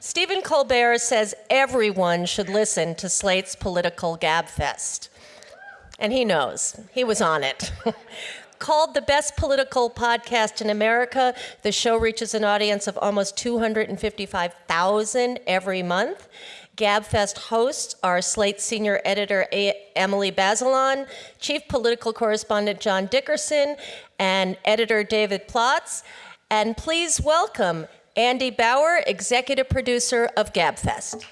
Stephen Colbert says everyone should listen to Slate's Political Gabfest. And he knows. He was on it. Called the best political podcast in America, the show reaches an audience of almost 255,000 every month. Gabfest hosts are Slate senior editor Emily Bazelon, chief political correspondent John Dickerson, and editor David Plotz. And please welcome Andy Bauer, executive producer of Gabfest.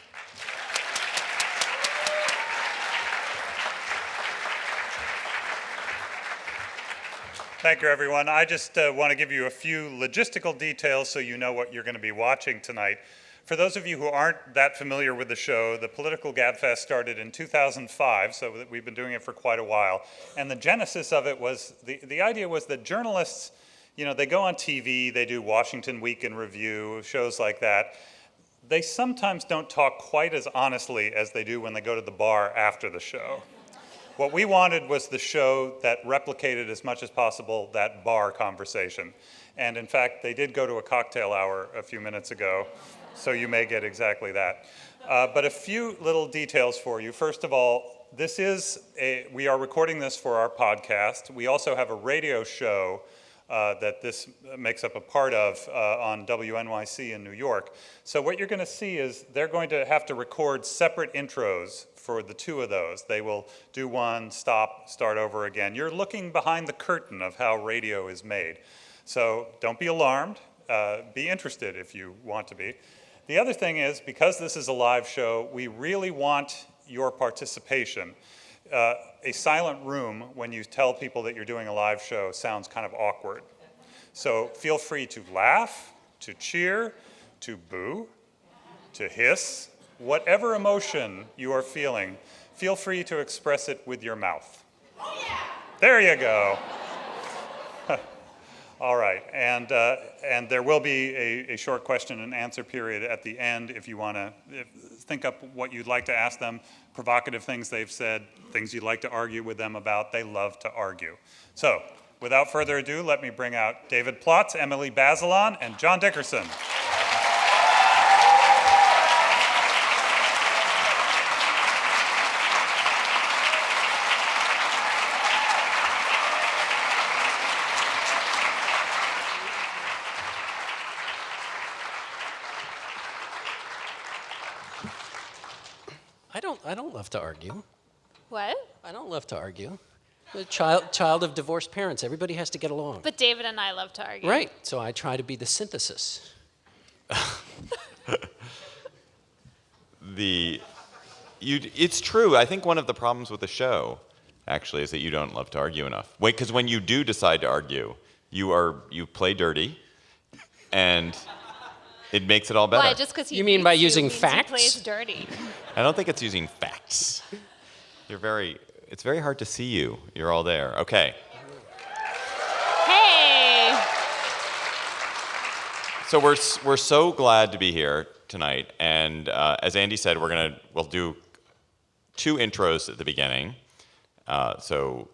Thank you, everyone. I just want to give you a few logistical details so you know what you're going to be watching tonight. For those of you who aren't that familiar with the show, the Political Gabfest started in 2005, so that we've been doing it for quite a while. And the genesis of it was, the idea was that journalists, you know, they go on TV, they do Washington Week in Review, shows like that. They sometimes don't talk quite as honestly as they do when they go to the bar after the show. What we wanted was the show that replicated as much as possible that bar conversation. And in fact, they did go to a cocktail hour a few minutes ago, so you may get exactly that. But a few little details for you. First of all, we are recording this for our podcast. We also have a radio show that this makes up a part of on WNYC in New York. So what you're going to see is they're going to have to record separate intros for the two of those. They will do one, stop, start over again. You're looking behind the curtain of how radio is made. So don't be alarmed. Be interested if you want to be. The other thing is, because this is a live show, we really want your participation. A silent room when you tell people that you're doing a live show sounds kind of awkward. So feel free to laugh, to cheer, to boo, to hiss, whatever emotion you are feeling, feel free to express it with your mouth. Oh, yeah. There you go. All right, and there will be a short question and answer period at the end if you want to think up what you'd like to ask them, provocative things they've said, things you'd like to argue with them about. They love to argue. So, without further ado, let me bring out David Plotz, Emily Bazelon, and John Dickerson. I don't love to argue. What? I don't love to argue. A child of divorced parents. Everybody has to get along. But David and I love to argue. Right. So I try to be the synthesis. It's true. I think one of the problems with the show, actually, is that you don't love to argue enough. Because when you do decide to argue, you play dirty, and it makes it all better. Why? Just because You mean by using facts? He plays dirty. I don't think it's using facts. It's very hard to see you. You're all there. Okay. Hey! So we're so glad to be here tonight, and as Andy said, we'll do two intros at the beginning. So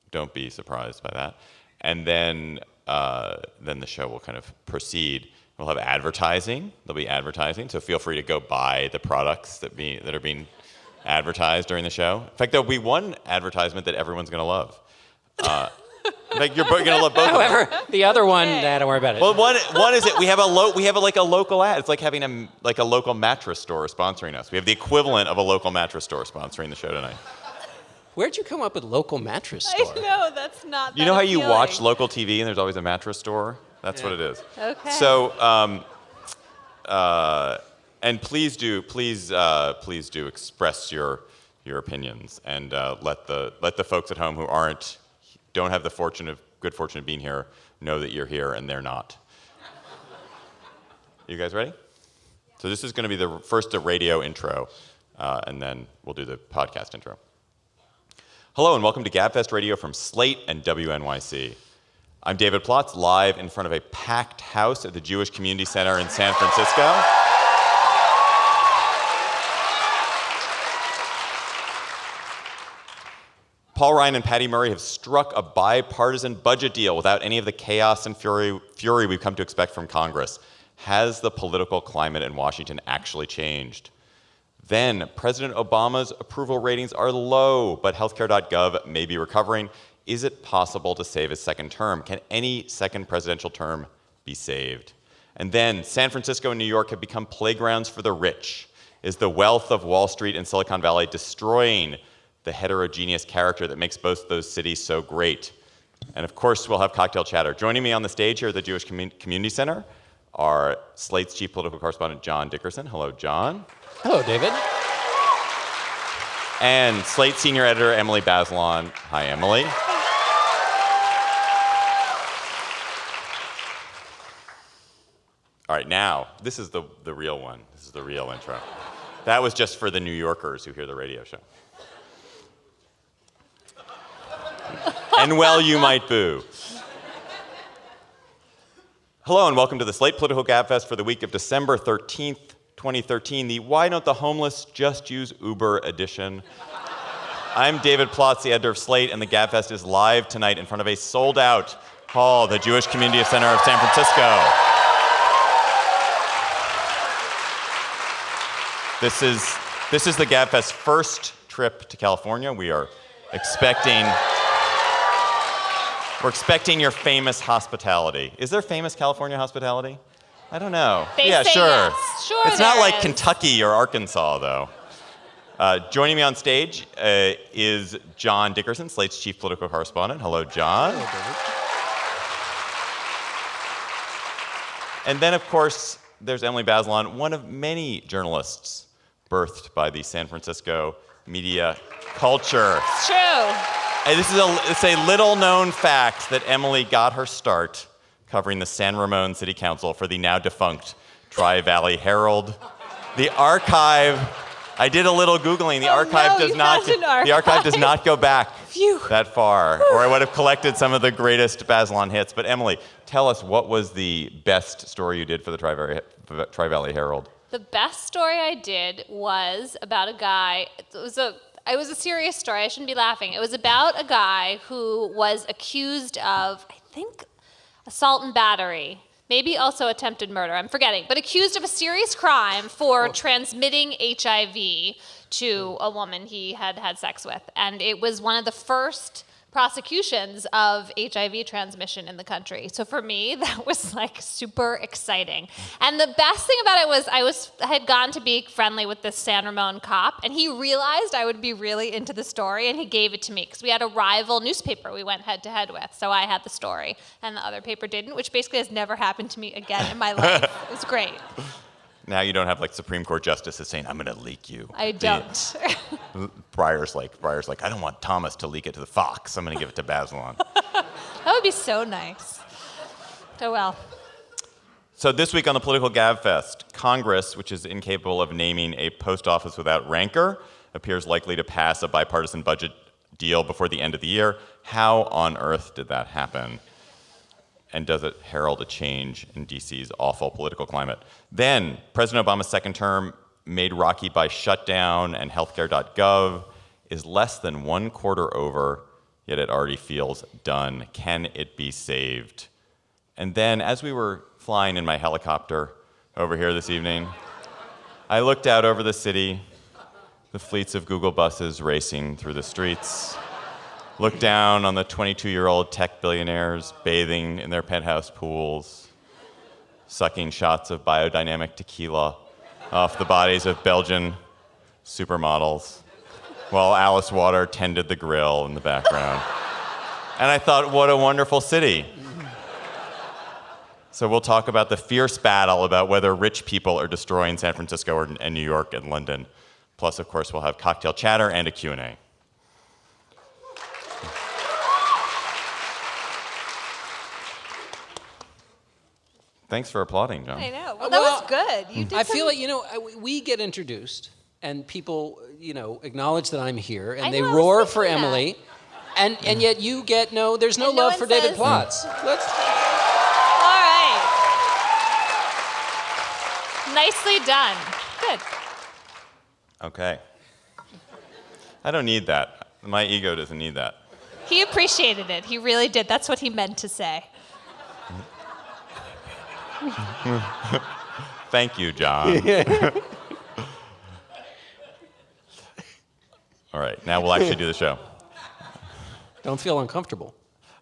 don't be surprised by that, and then the show will kind of proceed. We'll have advertising. There'll be advertising, so feel free to go buy the products that are being advertised during the show. In fact, there'll be one advertisement that everyone's going to love. In fact, you're going to love both of them. However, the other one, don't worry about it. Well, one is that we have like a local ad. It's like having a local mattress store sponsoring us. We have the equivalent of a local mattress store sponsoring the show tonight. Where'd you come up with local mattress store? I know, that's not You know how you appealing. watch local TV and there's always a mattress store? That's what it is. Okay. So, and please do express your opinions and let the folks at home who don't have the good fortune of being here know that you're here and they're not. You guys ready? So this is going to be the radio intro, and then we'll do the podcast intro. Hello and welcome to Gabfest Radio from Slate and WNYC. I'm David Plotz, live in front of a packed house at the Jewish Community Center in San Francisco. Paul Ryan and Patty Murray have struck a bipartisan budget deal without any of the chaos and fury we've come to expect from Congress. Has the political climate in Washington actually changed? Then, President Obama's approval ratings are low, but healthcare.gov may be recovering. Is it possible to save his second term? Can any second presidential term be saved? And then, San Francisco and New York have become playgrounds for the rich. Is the wealth of Wall Street and Silicon Valley destroying the heterogeneous character that makes both those cities so great? And of course, we'll have cocktail chatter. Joining me on the stage here at the Jewish Community Center are Slate's chief political correspondent, John Dickerson. Hello, John. Hello, David. And Slate senior editor, Emily Bazelon. Hi, Emily. All right, now, this is the real one. This is the real intro. That was just for the New Yorkers who hear the radio show. And well, you might boo. Hello, and welcome to the Slate Political Gabfest for the week of December 13th, 2013, the Why Don't the Homeless Just Use Uber edition. I'm David Plotz, the editor of Slate, and the Gabfest is live tonight in front of a sold-out hall, the Jewish Community Center of San Francisco. This is the Gabfest's first trip to California. We're expecting your famous hospitality. Is there famous California hospitality? I don't know. They yeah, say sure. yes. Sure It's not there like is. Kentucky or Arkansas, though. Joining me on stage is John Dickerson, Slate's chief political correspondent. Hello, John. And then, of course, there's Emily Bazelon, one of many journalists birthed by the San Francisco media culture. It's true. And it's a little-known fact that Emily got her start covering the San Ramon City Council for the now-defunct Tri-Valley Herald. The archive, I did a little Googling. The archive does not. The archive does not go back that far, or I would have collected some of the greatest Bazelon hits. But Emily, tell us, what was the best story you did for the Tri-Valley Herald? The best story I did was about a guy. It was a serious story. I shouldn't be laughing. It was about a guy who was accused of, I think, assault and battery, maybe also attempted murder. I'm forgetting, but accused of a serious crime for transmitting HIV to a woman he had had sex with. And it was one of the first prosecutions of HIV transmission in the country. So for me, that was like super exciting. And the best thing about it was I had gone to be friendly with this San Ramon cop, and he realized I would be really into the story, and he gave it to me because we had a rival newspaper we went head to head with. So I had the story, and the other paper didn't, which basically has never happened to me again in my life. It was great. Now you don't have like Supreme Court justices saying, "I'm going to leak you." I don't. Breyer's like, I don't want Thomas to leak it to the Fox. I'm going to give it to Bazelon. That would be so nice. Oh well. So this week on the Political Gabfest, Congress, which is incapable of naming a post office without rancor, appears likely to pass a bipartisan budget deal before the end of the year. How on earth did that happen? And does it herald a change in DC's awful political climate? Then, President Obama's second term, made rocky by shutdown and healthcare.gov, is less than one quarter over, yet it already feels done. Can it be saved? And then, as we were flying in my helicopter over here this evening, I looked out over the city, the fleets of Google buses racing through the streets, looked down on the 22-year-old tech billionaires bathing in their penthouse pools, sucking shots of biodynamic tequila off the bodies of Belgian supermodels, while Alice Water tended the grill in the background. And I thought, what a wonderful city. So we'll talk about the fierce battle about whether rich people are destroying San Francisco and New York and London. Plus, of course, we'll have cocktail chatter and a Q&A. Thanks for applauding, John. I know. Well, that was good. You did. I feel like, we get introduced, and people, acknowledge that I'm here, and they know, I was roar thinking for that. Emily, and yet you get there's no And no love one for David says- Plotz. Let's. All right. Nicely done. Good. Okay. I don't need that. My ego doesn't need that. He appreciated it. He really did. That's what he meant to say. Thank you, John. All right, now we'll actually do the show. Don't feel uncomfortable.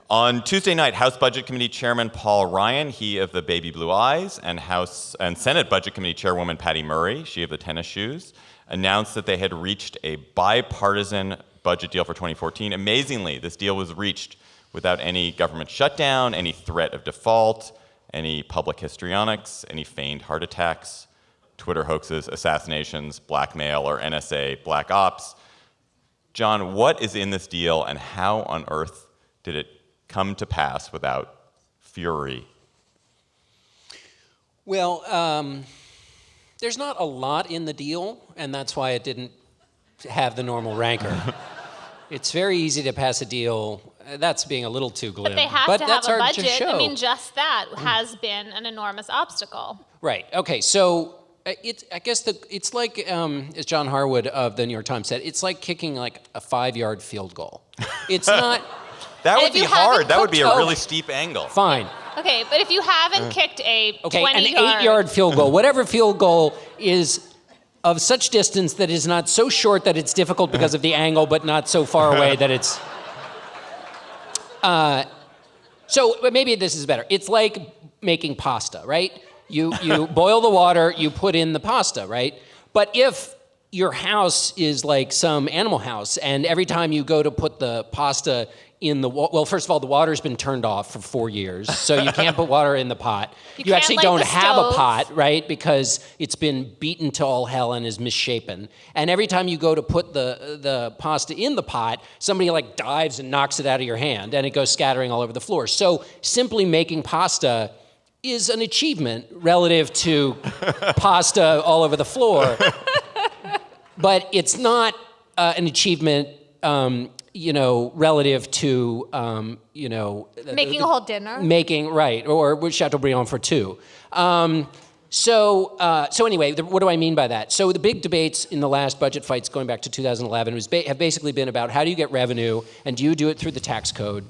On Tuesday night, House Budget Committee Chairman Paul Ryan, he of the baby blue eyes, and Senate Budget Committee Chairwoman Patty Murray, she of the tennis shoes, announced that they had reached a bipartisan budget deal for 2014. Amazingly, this deal was reached without any government shutdown, any threat of default, any public histrionics, any feigned heart attacks, Twitter hoaxes, assassinations, blackmail, or NSA black ops. John, what is in this deal, and how on earth did it come to pass without fury? Well, there's not a lot in the deal, and that's why it didn't have the normal rancor. It's very easy to pass a deal. That's being a little too glib. But they have to have that's a hard to budget. show. I mean, just that has been an enormous obstacle. Right. Okay. So I guess it's like, as John Harwood of the New York Times said, it's like kicking like a 5-yard field goal. It's not. That And would if be you hard. haven't That would be a cooked- really steep angle. Fine. Okay, but if you haven't kicked a Okay. 20-yard... An 8-yard field goal, whatever field goal is of such distance that is not so short that it's difficult because of the angle, but not so far away that it's. So maybe this is better. It's like making pasta, right? You boil the water, you put in the pasta, right? But if your house is like some animal house, and every time you go to put the pasta in the well, first of all, the water's been turned off for 4 years, so you can't put water in the pot. You can't actually light don't the have a stove. pot, right? Because it's been beaten to all hell and is misshapen. And every time you go to put the pasta in the pot, somebody like dives and knocks it out of your hand, and it goes scattering all over the floor. So simply making pasta is an achievement relative to pasta all over the floor. But it's not an achievement, relative to, Making a whole dinner? Making, right, or Chateaubriand for two. So anyway, what do I mean by that? So the big debates in the last budget fights going back to 2011 have basically been about how do you get revenue, and do you do it through the tax code?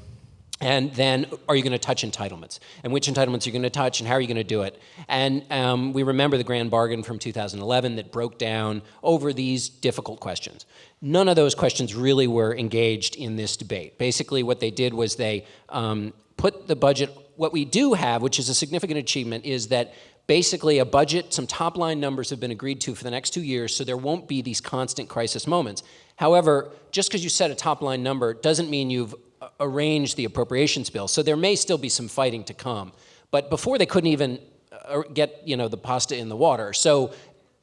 And then, are you going to touch entitlements? And which entitlements are you going to touch, and how are you going to do it? And we remember the grand bargain from 2011 that broke down over these difficult questions. None of those questions really were engaged in this debate. Basically, what they did was they put the budget. What we do have, which is a significant achievement, is that basically a budget, some top-line numbers have been agreed to for the next 2 years, so there won't be these constant crisis moments. However, just because you set a top-line number doesn't mean you've arrange the appropriations bill. So there may still be some fighting to come. But before they couldn't even get, the pasta in the water. So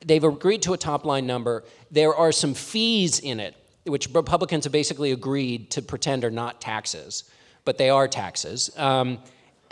they've agreed to a top line number. There are some fees in it, which Republicans have basically agreed to pretend are not taxes, but they are taxes.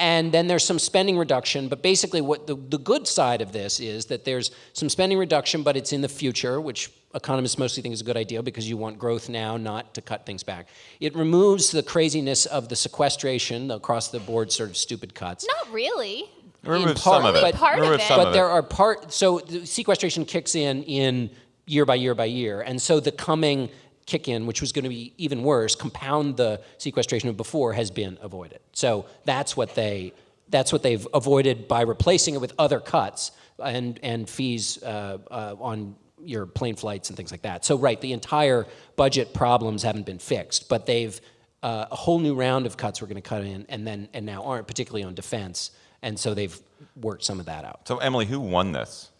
And then there's some spending reduction, but basically what the good side of this is that there's some spending reduction, but it's in the future, which economists mostly think is a good idea because you want growth now, not to cut things back. It removes the craziness of the sequestration, the across-the-board sort of stupid cuts. Not really. Remove some of it. But, part of Remove it. some but of there are so the sequestration kicks in year by year by year, and so the coming kick-in, which was going to be even worse, compound the sequestration of before, has been avoided. So that's what they've avoided by replacing it with other cuts and fees on your plane flights and things like that. So right, the entire budget problems haven't been fixed, but they've a whole new round of cuts we're going to cut in, and now aren't, particularly on defense, and so they've worked some of that out. So Emily, who won this?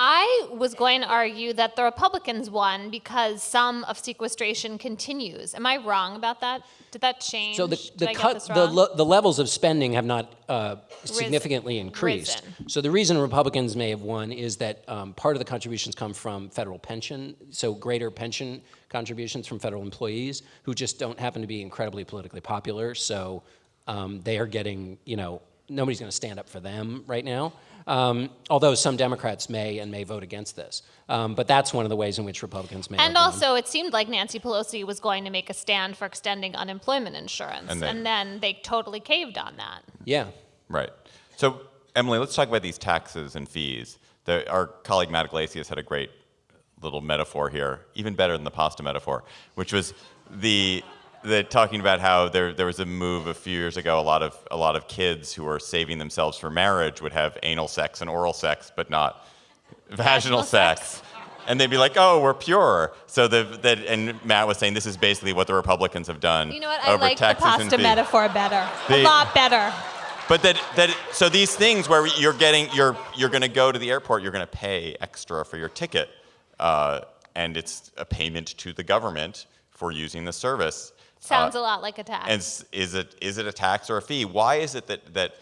I was going to argue that the Republicans won because some of sequestration continues. Am I wrong about that? Did that change? So Did the I get cut, this wrong? the levels of spending have not significantly increased. Risen. So the reason Republicans may have won is that part of the contributions come from federal pension, so greater pension contributions from federal employees who just don't happen to be incredibly politically popular. So they are getting, nobody's going to stand up for them right now. Although some Democrats may vote against this. But that's one of the ways in which Republicans may And have won. also, it seemed like Nancy Pelosi was going to make a stand for extending unemployment insurance, And then they totally caved on that. Yeah. Right. So Emily, let's talk about these taxes and fees. Our colleague Matt Iglesias had a great little metaphor here, even better than the pasta metaphor, which was the talking about how there was a move a few years ago. A lot of kids who were saving themselves for marriage would have anal sex and oral sex, but not vaginal sex. And they'd be like, "Oh, we're pure." So and Matt was saying this is basically what the Republicans have done. You know what? I over like the taxes and pasta fees. metaphor better. A lot better. But so these things where you're going to go to the airport, you're going to pay extra for your ticket, and it's a payment to the government for using the service. Sounds a lot like a tax. And is it a tax or a fee? Why is it that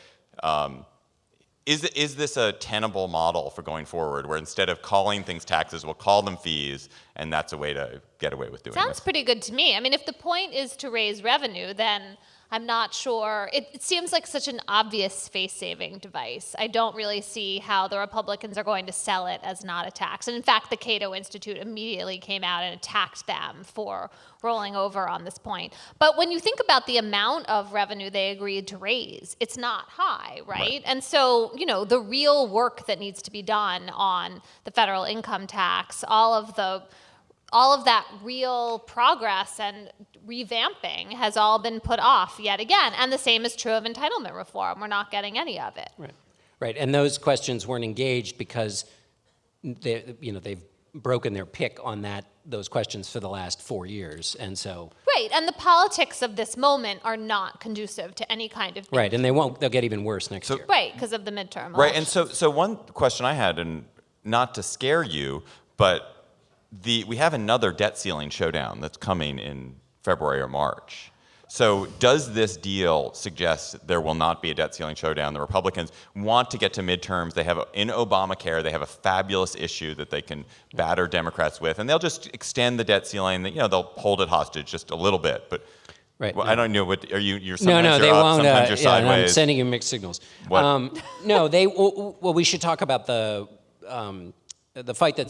is this a tenable model for going forward, where instead of calling things taxes, we'll call them fees, and that's a way to get away with doing this? Sounds pretty good to me. I mean, if the point is to raise revenue, then I'm not sure. It seems like such an obvious face-saving device. I don't really see how the Republicans are going to sell it as not a tax. And in fact, the Cato Institute immediately came out and attacked them for rolling over on this point. But when you think about the amount of revenue they agreed to raise, it's not high, right? And so, the real work that needs to be done on the federal income tax, all of that real progress and revamping has all been put off yet again. And the same is true of entitlement reform. We're not getting any of it. Right. And those questions weren't engaged because they've broken their pick on those questions for the last 4 years. And so. Right. And the politics of this moment are not conducive to any kind of. Right. And they'll get even worse next year. Right. Because of the midterm. Right. elections. And so one question I had, and not to scare you, but we have another debt ceiling showdown that's coming in February or March. So does this deal suggest there will not be a debt ceiling showdown? The Republicans want to get to midterms. They have in Obamacare, they have a fabulous issue that they can batter Democrats with, and they'll just extend the debt ceiling. They'll hold it hostage just a little bit, but. Right. Well, no. I don't know what are you. You're No, sometimes they you're up, won't. sometimes you're sideways. I'm sending you mixed signals. What? No, they. Well, we should talk about the fight that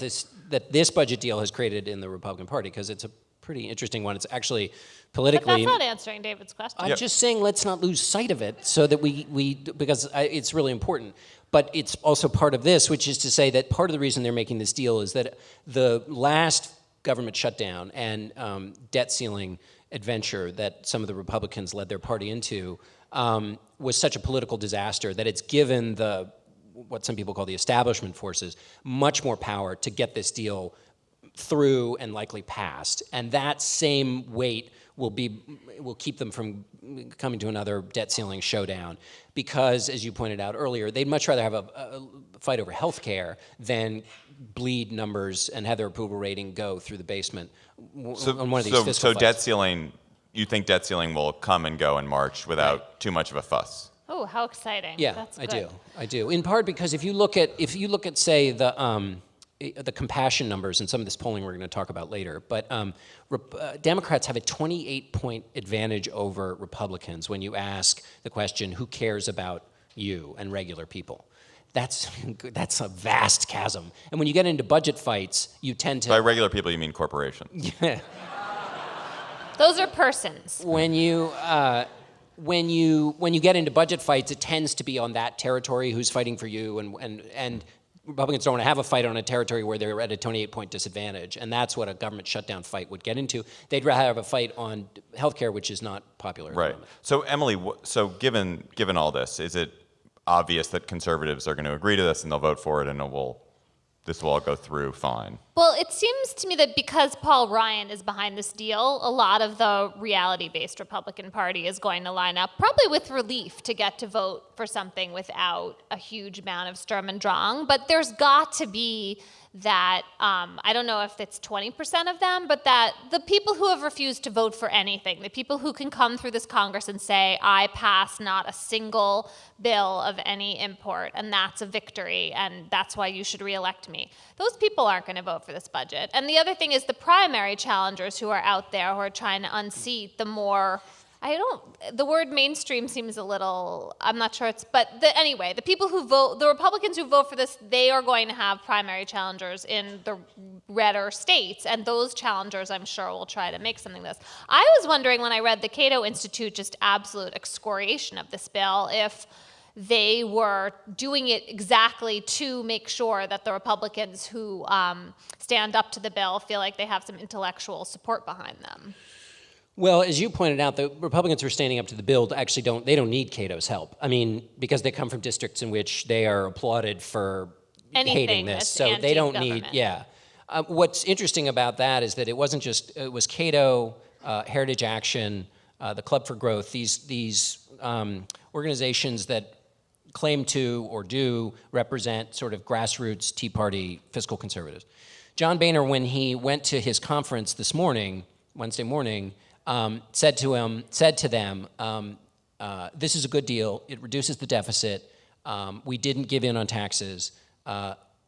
this budget deal has created in the Republican Party, because it's a pretty interesting one. It's actually politically. But that's not answering David's question. I'm just saying, let's not lose sight of it, so that because it's really important. But it's also part of this, which is to say that part of the reason they're making this deal is that the last government shutdown and debt ceiling adventure that some of the Republicans led their party into was such a political disaster that it's given what some people call the establishment forces much more power to get this deal through and likely passed. And that same weight will keep them from coming to another debt ceiling showdown, because, as you pointed out earlier, they'd much rather have a fight over health care than bleed numbers and have their approval rating go through the basement on one of these fiscal So fights. debt ceiling, you think debt ceiling will come and go in March without too much of a fuss? Oh, how exciting! Yeah, That's I good. do. I do. In part because if you look at say the compassion numbers and some of this polling we're going to talk about later, but Democrats have a 28-point advantage over Republicans when you ask the question, who cares about you and regular people? That's a vast chasm. And when you get into budget fights, you tend to. By regular people, you mean corporations. Yeah. Those are persons. When you get into budget fights, it tends to be on that territory who's fighting for you, and Republicans don't want to have a fight on a territory where they're at a 28-point disadvantage, and that's what a government shutdown fight would get into. They'd rather have a fight on healthcare, which is not popular. Right. At the moment. So Emily, given all this, is it obvious that conservatives are going to agree to this and they'll vote for it, and this will all go through fine? Well, it seems to me that because Paul Ryan is behind this deal, a lot of the reality-based Republican Party is going to line up, probably with relief, to get to vote for something without a huge amount of Sturm und Drang. But there's got to be that, I don't know if it's 20% of them, but that the people who have refused to vote for anything, the people who can come through this Congress and say, I pass not a single bill of any import, and that's a victory, and that's why you should reelect me. Those people aren't going to vote for this budget. And the other thing is the primary challengers who are out there who are trying to unseat the more, the word mainstream seems a little, I'm not sure anyway, the people who vote, the Republicans who vote for this, they are going to have primary challengers in the redder states, and those challengers, I'm sure, will try to make something of this. I was wondering when I read the Cato Institute just absolute excoriation of this bill, if they were doing it exactly to make sure that the Republicans who stand up to the bill feel like they have some intellectual support behind them. Well, as you pointed out, the Republicans who are standing up to the bill actually don't need Cato's help. I mean, because they come from districts in which they are applauded for hating this, so they don't need. Yeah. What's interesting about that is that it was Cato, Heritage Action, the Club for Growth, these organizations that claim to or do represent sort of grassroots Tea Party fiscal conservatives. John Boehner, when he went to his conference this morning, Wednesday morning, said to them, this is a good deal. It reduces the deficit. We didn't give in on taxes.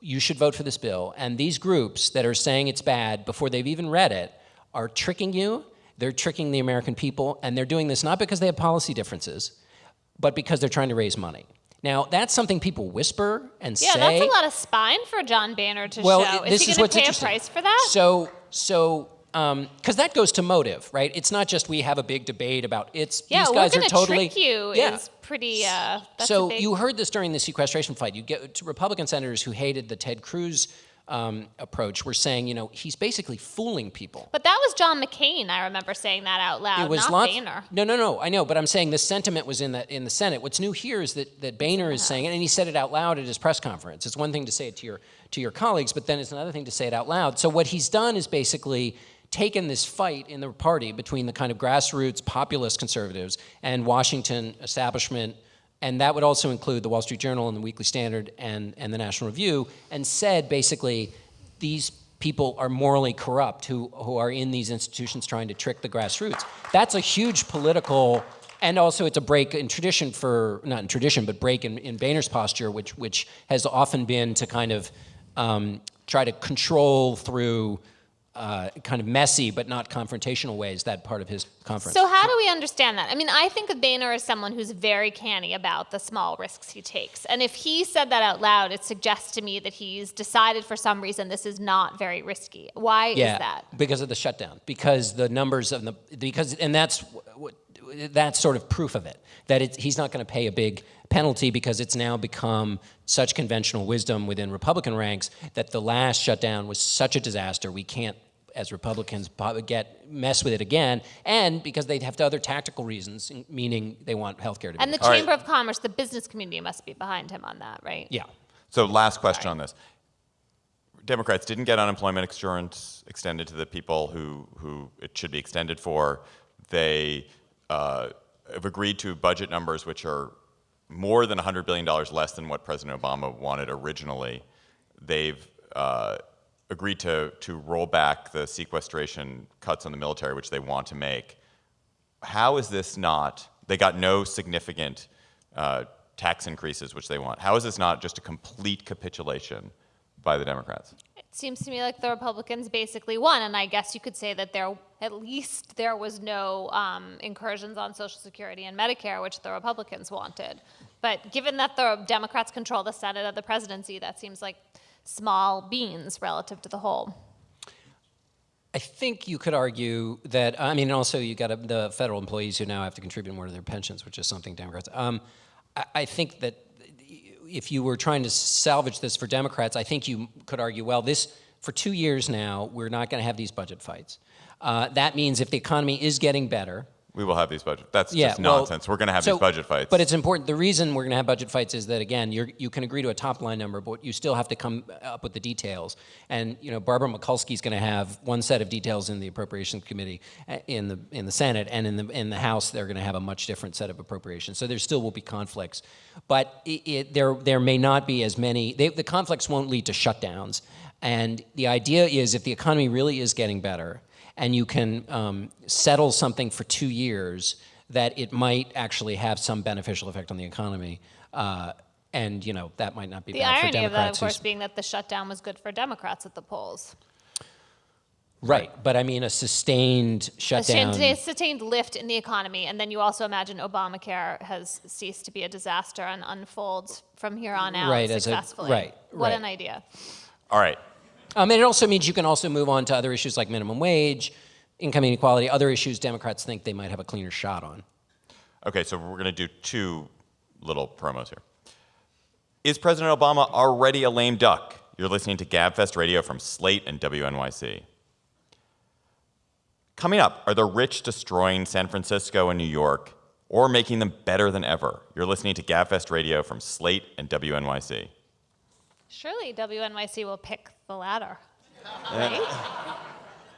You should vote for this bill. And these groups that are saying it's bad before they've even read it are tricking you. They're tricking the American people. And they're doing this not because they have policy differences, but because they're trying to raise money. Now, that's something people whisper and say. Yeah, that's a lot of spine for John Boehner to show. Is he going to pay a price for that? Because that goes to motive, right? It's not just we have a big debate about these guys are totally. Yeah, we're going to trick you is pretty, that's so you heard this during the sequestration fight. You get to Republican senators who hated the Ted Cruz approach were saying, he's basically fooling people. But that was John McCain, I remember saying that out loud, it was not Boehner. No, I know, but I'm saying the sentiment was in the Senate. What's new here is that Boehner is saying it, and he said it out loud at his press conference. It's one thing to say it to your colleagues, but then it's another thing to say it out loud. So what he's done is basically taken this fight in the party between the kind of grassroots populist conservatives and Washington establishment, and that would also include the Wall Street Journal and the Weekly Standard and the National Review, and said basically these people are morally corrupt who are in these institutions trying to trick the grassroots. That's a huge political, and also it's a break in tradition not in tradition, but break in Boehner's posture, which has often been to kind of try to control through kind of messy but not confrontational ways, that part of his conference. So how do we understand that? I mean, I think of Boehner as someone who's very canny about the small risks he takes. And if he said that out loud, it suggests to me that he's decided for some reason this is not very risky. Why is that? Because of the shutdown. Because the numbers of and that's sort of proof of it, that he's not going to pay a big penalty because it's now become such conventional wisdom within Republican ranks that the last shutdown was such a disaster, we can't, as Republicans, mess with it again, and because they have other tactical reasons, meaning they want healthcare to be. And the Chamber of Commerce, the business community must be behind him on that, right? Yeah. So last question on this. Democrats didn't get unemployment insurance extended to the people who it should be extended for. They have agreed to budget numbers which are more than $100 billion less than what President Obama wanted originally. They've agreed to roll back the sequestration cuts on the military, which they want to make. How is this not, they got no significant tax increases, which they want. How is this not just a complete capitulation by the Democrats? It seems to me like the Republicans basically won, and I guess you could say that at least there was no incursions on Social Security and Medicare, which the Republicans wanted. But given that the Democrats control the Senate and the presidency, that seems like small beans relative to the whole. I think you could argue that, also you got the federal employees who now have to contribute more to their pensions, which is something Democrats. I think that if you were trying to salvage this for Democrats, I think you could argue, well, for 2 years now, we're not going to have these budget fights. That means if the economy is getting better, we will have these budget. That's just nonsense. We're going to have these budget fights. But it's important. The reason we're going to have budget fights is that, again, you can agree to a top line number, but you still have to come up with the details. And Barbara Mikulski's going to have one set of details in the Appropriations Committee in the Senate, and in the House they're going to have a much different set of appropriations. So there still will be conflicts, but there may not be as many. The conflicts won't lead to shutdowns. And the idea is, if the economy really is getting better, and you can settle something for 2 years, that it might actually have some beneficial effect on the economy. And that might not be bad for Democrats. The irony of that, of course, being that the shutdown was good for Democrats at the polls. Right, but a sustained shutdown. A sustained lift in the economy, and then you also imagine Obamacare has ceased to be a disaster and unfolds from here on out successfully. What an idea. All right. And it also means you can also move on to other issues like minimum wage, income inequality, other issues Democrats think they might have a cleaner shot on. Okay, so we're going to do two little promos here. Is President Obama already a lame duck? You're listening to Gabfest Radio from Slate and WNYC. Coming up, are the rich destroying San Francisco and New York or making them better than ever? You're listening to Gabfest Radio from Slate and WNYC. Surely WNYC will pick the latter, right?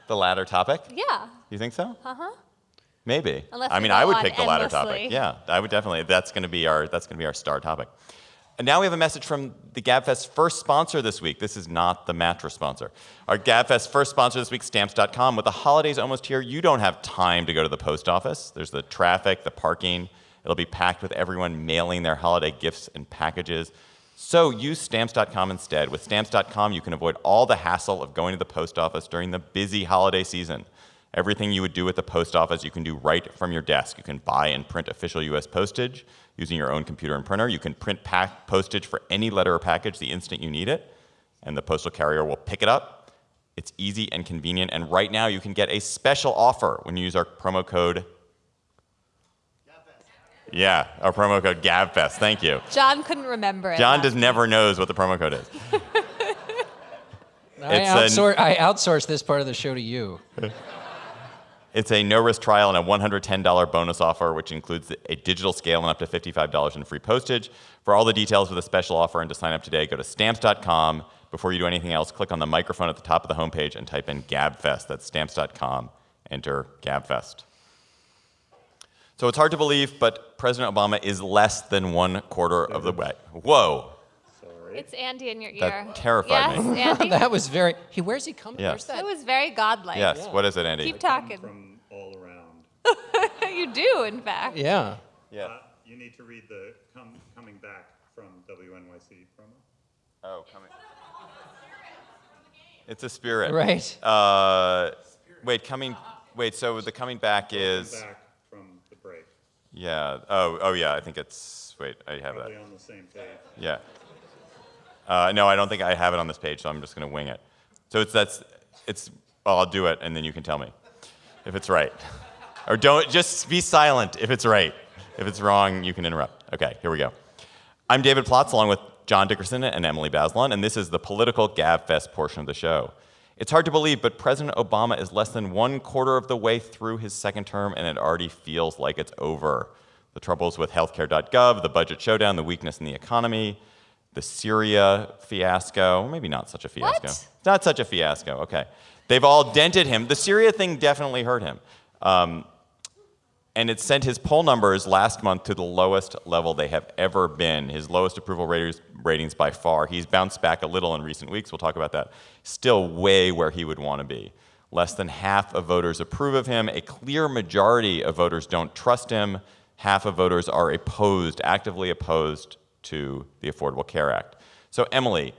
The latter topic? Yeah. You think so? Uh-huh. Maybe. Unless I we mean, go I would on pick the latter endlessly. topic. Yeah, I would definitely. That's going to be our star topic. And now we have a message from the Gabfest first sponsor this week. This is not the mattress sponsor. Our Gabfest first sponsor this week, Stamps.com. With the holidays almost here, you don't have time to go to the post office. There's the traffic, the parking. It'll be packed with everyone mailing their holiday gifts and packages. So use Stamps.com instead. With Stamps.com, you can avoid all the hassle of going to the post office during the busy holiday season. Everything you would do at the post office, you can do right from your desk. You can buy and print official U.S. postage using your own computer and printer. You can print postage for any letter or package the instant you need it, and the postal carrier will pick it up. It's easy and convenient, and right now you can get a special offer when you use our promo code GABFest. Yeah, our promo code GABFest. Thank you. John couldn't remember it. John never knows what the promo code is. I outsource this part of the show to you. It's a no-risk trial and a $110 bonus offer, which includes a digital scale and up to $55 in free postage. For all the details of the special offer and to sign up today, go to Stamps.com. Before you do anything else, click on the microphone at the top of the homepage and type in GABFest. That's Stamps.com. Enter GABFest. So it's hard to believe, but President Obama is less than 1/4 of the way. Whoa. It's Andy in your ear. That terrified me. Yes, Andy. That was very. Where's he coming? Yeah. Where's that? It was very godlike. Yes, yeah. What is it, Andy? Keep talking. From all around. You do, in fact. Yeah. Yeah. You need to read the coming back from WNYC promo. Oh, coming. It's a spirit. Right. So the coming back is. Coming back from the break. Yeah. Oh, yeah. I think it's. Wait, I have Probably that. on the same page. Yeah. No, I don't think I have it on this page, so I'm just going to wing it. So well, I'll do it, and then you can tell me if it's right. Or just be silent if it's right. If it's wrong, you can interrupt. Okay, here we go. I'm David Plotz, along with John Dickerson and Emily Bazelon, and this is the Political Gabfest portion of the show. It's hard to believe, but President Obama is less than 1/4 of the way through his second term, and it already feels like it's over. The troubles with healthcare.gov, the budget showdown, the weakness in the economy, the Syria fiasco, maybe not such a fiasco. What? Not such a fiasco, okay. They've all dented him. The Syria thing definitely hurt him. And it sent his poll numbers last month to the lowest level they have ever been, his lowest approval ratings by far. He's bounced back a little in recent weeks. We'll talk about that. Still way where he would want to be. Less than half of voters approve of him. A clear majority of voters don't trust him. Half of voters are actively opposed to the Affordable Care Act. So, Emily,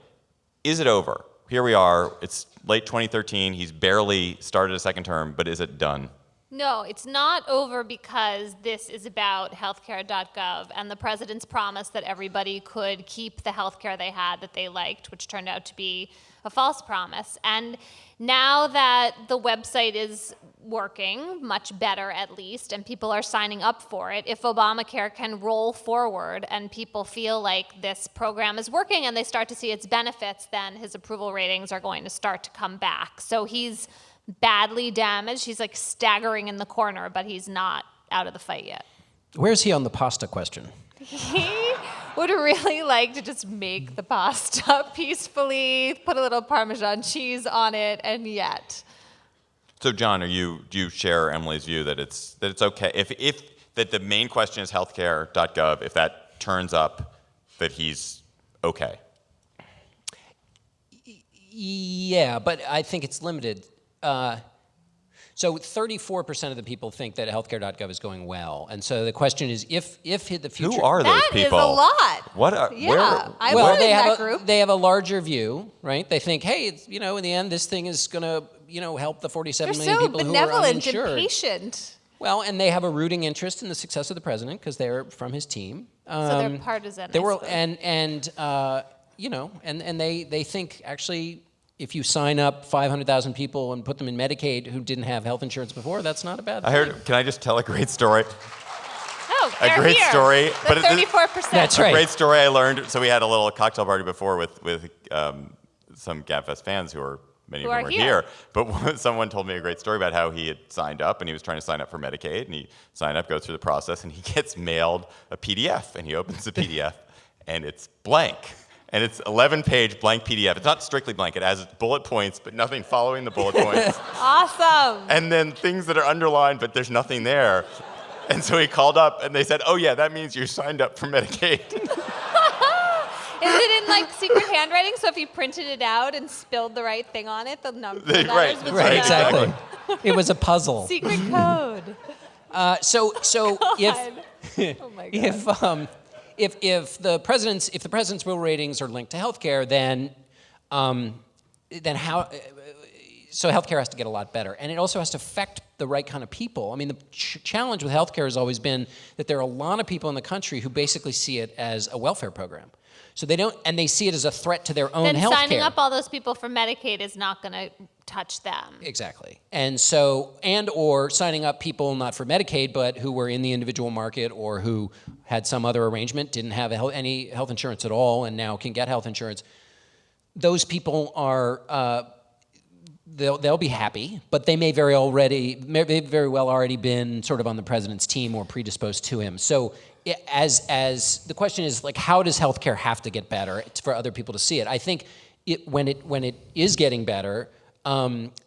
is it over? Here we are. It's late 2013. He's barely started a second term, but is it done? No, it's not over because this is about healthcare.gov and the president's promise that everybody could keep the healthcare they had that they liked, which turned out to be a false promise. And now that the website is working, much better at least, and people are signing up for it, if Obamacare can roll forward and people feel like this program is working and they start to see its benefits, then his approval ratings are going to start to come back. So he's badly damaged. He's like staggering in the corner, but he's not out of the fight yet. Where's he on the pasta question? He would really like to just make the pasta peacefully, put a little Parmesan cheese on it, and yet. So, John, do you share Emily's view that it's okay if that the main question is healthcare.gov, if that turns up, that he's okay? Yeah, but I think it's limited. So 34% of the people think that healthcare.gov is going well, and so the question is, if the future. Who are those That people? is a lot. What are? Yeah, Where? I Well, was in that group. they have a larger view, right? They think, hey, it's, in the end, this thing is going to, help the 47 They're million so people who are benevolent uninsured. and patient. Well, and they have a rooting interest in the success of the president because they're from his team. So they're partisan. They I were, suppose. and they think actually, if you sign up 500,000 people and put them in Medicaid who didn't have health insurance before, that's not a bad thing. Can I just tell a great story? Oh, A they're great here. story, The but it- 34%. That's A right. great story I learned. So we had a little cocktail party before with some Gabfest fans who are many Who of them are were here. here. But someone told me a great story about how he had signed up, and he was trying to sign up for Medicaid, and he signed up, goes through the process, and he gets mailed a PDF, and he opens the PDF, and it's blank. And it's 11-page blank PDF. It's not strictly blank. It has bullet points, but nothing following the bullet points. Awesome. And then things that are underlined, but there's nothing there. And so he called up, and they said, oh, yeah, that means you're signed up for Medicaid. Is it in like secret handwriting? So if you printed it out and spilled the right thing on it, the number Right, letters would right, come out? exactly. It was a puzzle. Secret code. So God. Oh my God. if the president's real ratings are linked to healthcare, then how? So healthcare has to get a lot better, and it also has to affect the right kind of people. I mean, the challenge with healthcare has always been that there are a lot of people in the country who basically see it as a welfare program. So they don't, and they see it as a threat to their own Then healthcare. signing up all those people for Medicaid is not going to touch them. Exactly. And or signing up people not for Medicaid, but who were in the individual market or who had some other arrangement, didn't have any health insurance at all, and now can get health insurance. Those people are, they'll be happy, but they may very well already been sort of on the president's team or predisposed to him. So as the question is, like, how does healthcare have to get better? It's for other people to see it. I think when it is getting better,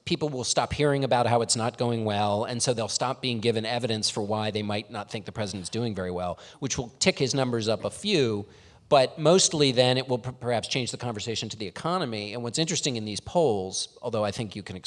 people will stop hearing about how it's not going well, and so they'll stop being given evidence for why they might not think the president's doing very well, which will tick his numbers up a few, but mostly then it will perhaps change the conversation to the economy. And what's interesting in these polls, although I think you can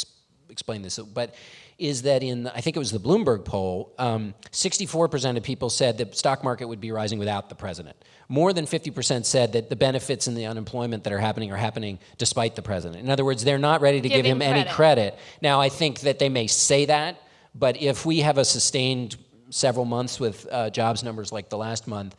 explain this, but is that I think it was the Bloomberg poll, 64% of people said the stock market would be rising without the president. More than 50% said that the benefits and the unemployment that are happening despite the president. In other words, they're not ready to give him any credit. Now, I think that they may say that, but if we have a sustained several months with jobs numbers like the last month,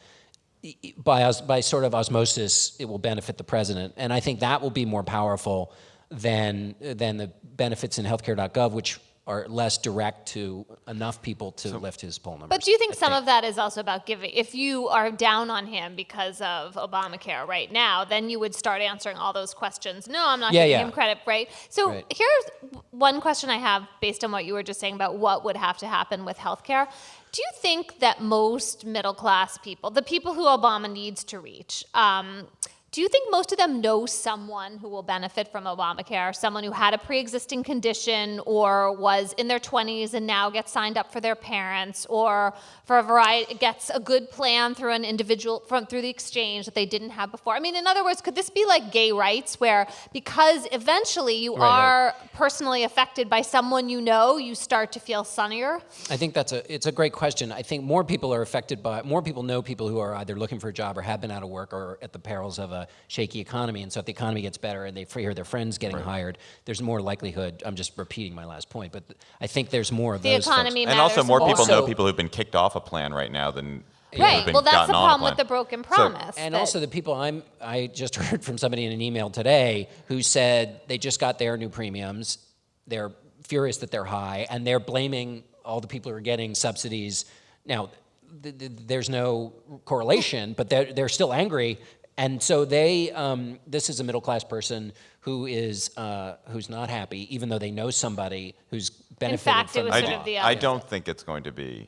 by sort of osmosis, it will benefit the president. And I think that will be more powerful than the benefits in healthcare.gov, which are less direct to enough people to lift his poll numbers. But do you think some of that is also about giving? If you are down on him because of Obamacare right now, then you would start answering all those questions. No, I'm not giving him credit, right? So here's one question I have based on what you were just saying about what would have to happen with healthcare. Do you think that most middle-class people, the people who Obama needs to reach, do you think most of them know someone who will benefit from Obamacare, someone who had a pre-existing condition or was in their 20s and now gets signed up for their parents, or for a variety, gets a good plan through an individual, through the exchange that they didn't have before? I mean, in other words, could this be like gay rights, where because eventually you are personally affected by someone you know, you start to feel sunnier? I think it's a great question. I think more people know people who are either looking for a job or have been out of work or at the perils of a shaky economy, and so if the economy gets better and they hear their friends getting hired, there's more likelihood. I'm just repeating my last point, but I think there's more of those economy folks. And also more people Also- know people who've been kicked off a plan right now than Right. who've been Well, that's gotten the on a problem plan. with the broken promise. And also the people I just heard from somebody in an email today who said they just got their new premiums. They're furious that they're high, and they're blaming all the people who are getting subsidies. Now, there's no correlation, but they're still angry. And so this is a middle-class person who's not happy, even though they know somebody who's benefited fact, from it was the sort law. of the I don't think it's going to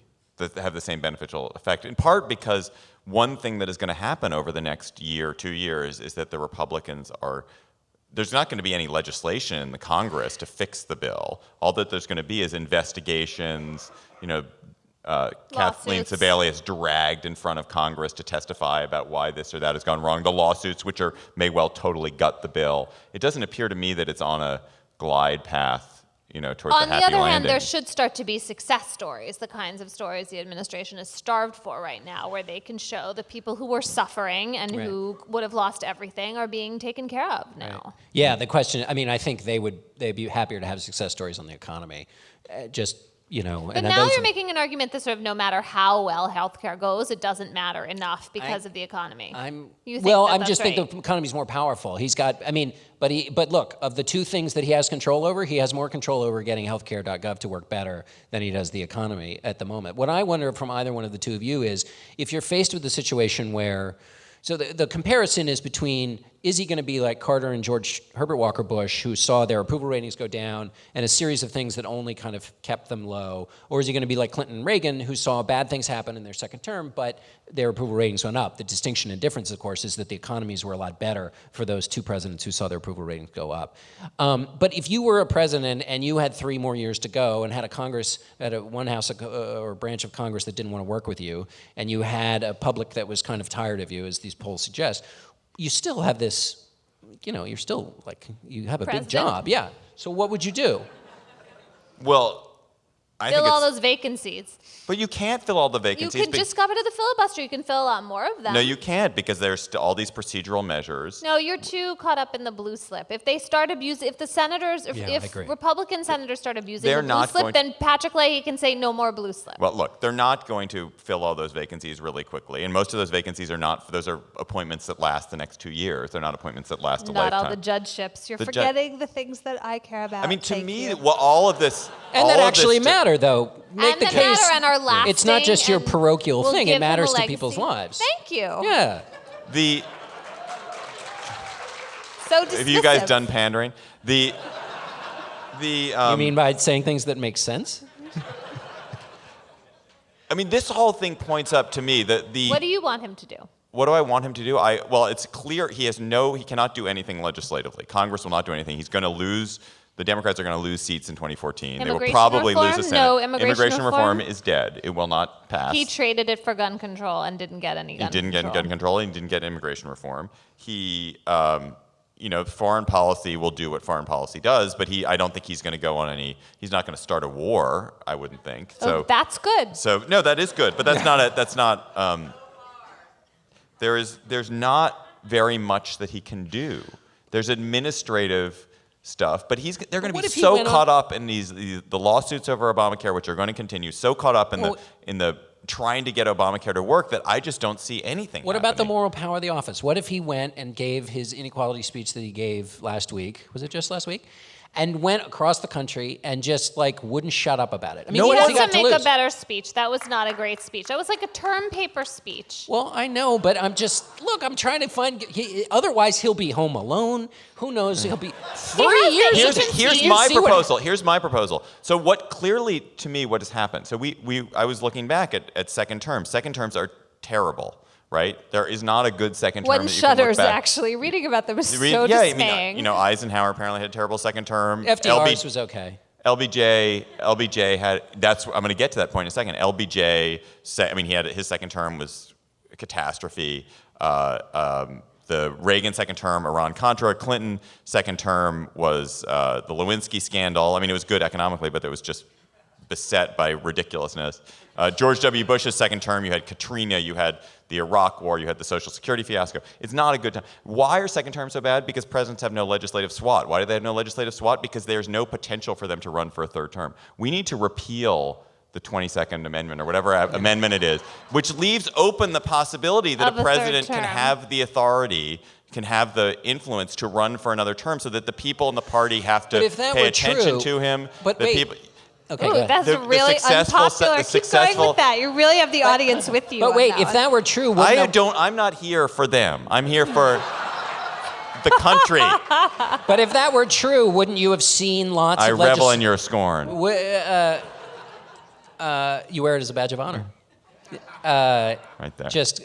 have the same beneficial effect, in part because one thing that is going to happen over the next year, 2 years, is that the Republicans there's not going to be any legislation in the Congress to fix the bill. All that there's going to be is investigations, Kathleen Lawsuits. Sebelius dragged in front of Congress to testify about why this or that has gone wrong. The lawsuits, which may well totally gut the bill. It doesn't appear to me that it's on a glide path, towards On the the happy other hand, landing. there should start to be success stories, the kinds of stories the administration is starved for right now, where they can show the people who were suffering and who would have lost everything are being taken care of now. Right. Yeah, the question, I think they'd be happier to have success stories on the economy. But now you're making an argument that sort of no matter how well healthcare goes, it doesn't matter enough because of the economy. You think think the economy's more powerful. He's got, but look, of the two things that he has control over, he has more control over getting healthcare.gov to work better than he does the economy at the moment. What I wonder from either one of the two of you is, if you're faced with a situation where So the comparison is between, is he going to be like Carter and George Herbert Walker Bush, who saw their approval ratings go down and a series of things that only kind of kept them low? Or is he going to be like Clinton and Reagan, who saw bad things happen in their second term, but their approval ratings went up? The distinction and difference, of course, is that the economies were a lot better for those two presidents who saw their approval ratings go up. But if you were a president and you had 3 more years to go and had a Congress, had one house or branch of Congress that didn't want to work with you, and you had a public that was kind of tired of you, as these polls suggest, you still have this, you're still like, you have a big job. Yeah. So what would you do? Well, I Fill think all those vacancies. But you can't fill all the vacancies. You can just go to the filibuster. You can fill a lot more of them. No, you can't, because there's all these procedural measures. No, you're too caught up in the blue slip. If they start abusing, if the senators, if Republican senators start abusing the blue slip, then Patrick Leahy can say no more blue slip. Well, look, they're not going to fill all those vacancies really quickly, and most of those vacancies are not. Those are appointments that last the next 2 years. They're not appointments that last a lifetime. Not all the judgeships. You're forgetting the things that I care about. I mean, to me, all of this, and that actually matter, though. Make the case. Matter and are lasting. It's not just your parochial thing. It matters to people's lives. Thank you. Yeah. So dismissive. Have you guys done pandering? You mean by saying things that make sense? I mean, this whole thing points up to me that the. What do you want him to do? What do I want him to do? Well, it's clear he cannot do anything legislatively. Congress will not do anything. He's going to lose. The Democrats are going to lose seats in 2014. They will probably lose the Senate. No immigration reform is dead. It will not pass. He traded it for gun control and didn't get any gun control. He didn't get gun control. He didn't get immigration reform. He, foreign policy will do what foreign policy does, but I don't think he's going to go on he's not going to start a war, I wouldn't think. So that's good. So, no, that is good, but that's not, there's not very much that he can do. There's administrative stuff, but they're going to be so caught up in the lawsuits over Obamacare, which are going to continue, so caught up in the trying to get Obamacare to work that I just don't see anything. What about the moral power of the office? What if he went and gave his inequality speech that he gave last week? Was it just last week? And went across the country and just wouldn't shut up about it. I mean, he has to make a better speech. That was not a great speech. That was like a term paper speech. Well, I know, but I'm trying to find. Otherwise, he'll be home alone. Who knows? He'll be 3 years. Here's my proposal. Here's my proposal. So what clearly to me what has happened? So I was looking back at second terms. Second terms are terrible. Right? There is not a good second term. One shudders, actually. Reading about them is so dismaying. I mean, Eisenhower apparently had a terrible second term. FDR's was okay. LBJ had, I'm going to get to that point in a second. LBJ, his second term was a catastrophe. The Reagan second term, Iran-Contra. Clinton second term was the Lewinsky scandal. I mean, it was good economically, but it was just beset by ridiculousness. George W. Bush's second term, you had Katrina, you had the Iraq War, you had the Social Security fiasco. It's not a good time. Why are second terms so bad? Because presidents have no legislative SWAT. Why do they have no legislative SWAT? Because there's no potential for them to run for a third term. We need to repeal the 22nd Amendment or whatever amendment it is, which leaves open the possibility that a president can have the authority, can have the influence to run for another term so that the people in the party have to pay attention to him. But wait. Okay, ooh, that's really unpopular. Keep going with that. You really have the audience with you. But wait, if that were true, I'm not here for them. I'm here for the country. But if that were true, wouldn't you have seen lots of revel in your scorn. You wear it as a badge of honor. Right there. Just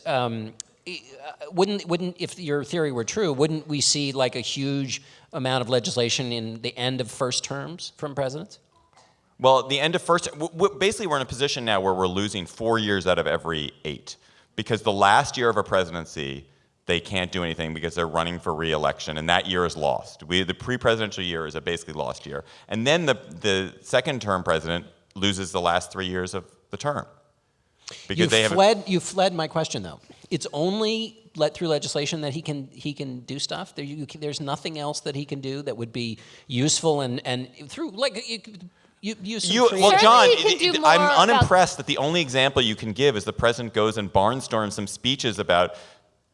wouldn't if your theory were true, wouldn't we see a huge amount of legislation in the end of first terms from presidents? Well, at the end of basically we're in a position now where we're losing 4 years out of every 8. Because the last year of a presidency, they can't do anything because they're running for re-election, and that year is lost. The pre-presidential year is a basically lost year. And then the second term president loses the last 3 years of the term. Because you fled my question, though. It's only through legislation that he can do stuff. There's nothing else that he can do that would be useful and through Well, John, I'm unimpressed that the only example you can give is the president goes and barnstorms some speeches about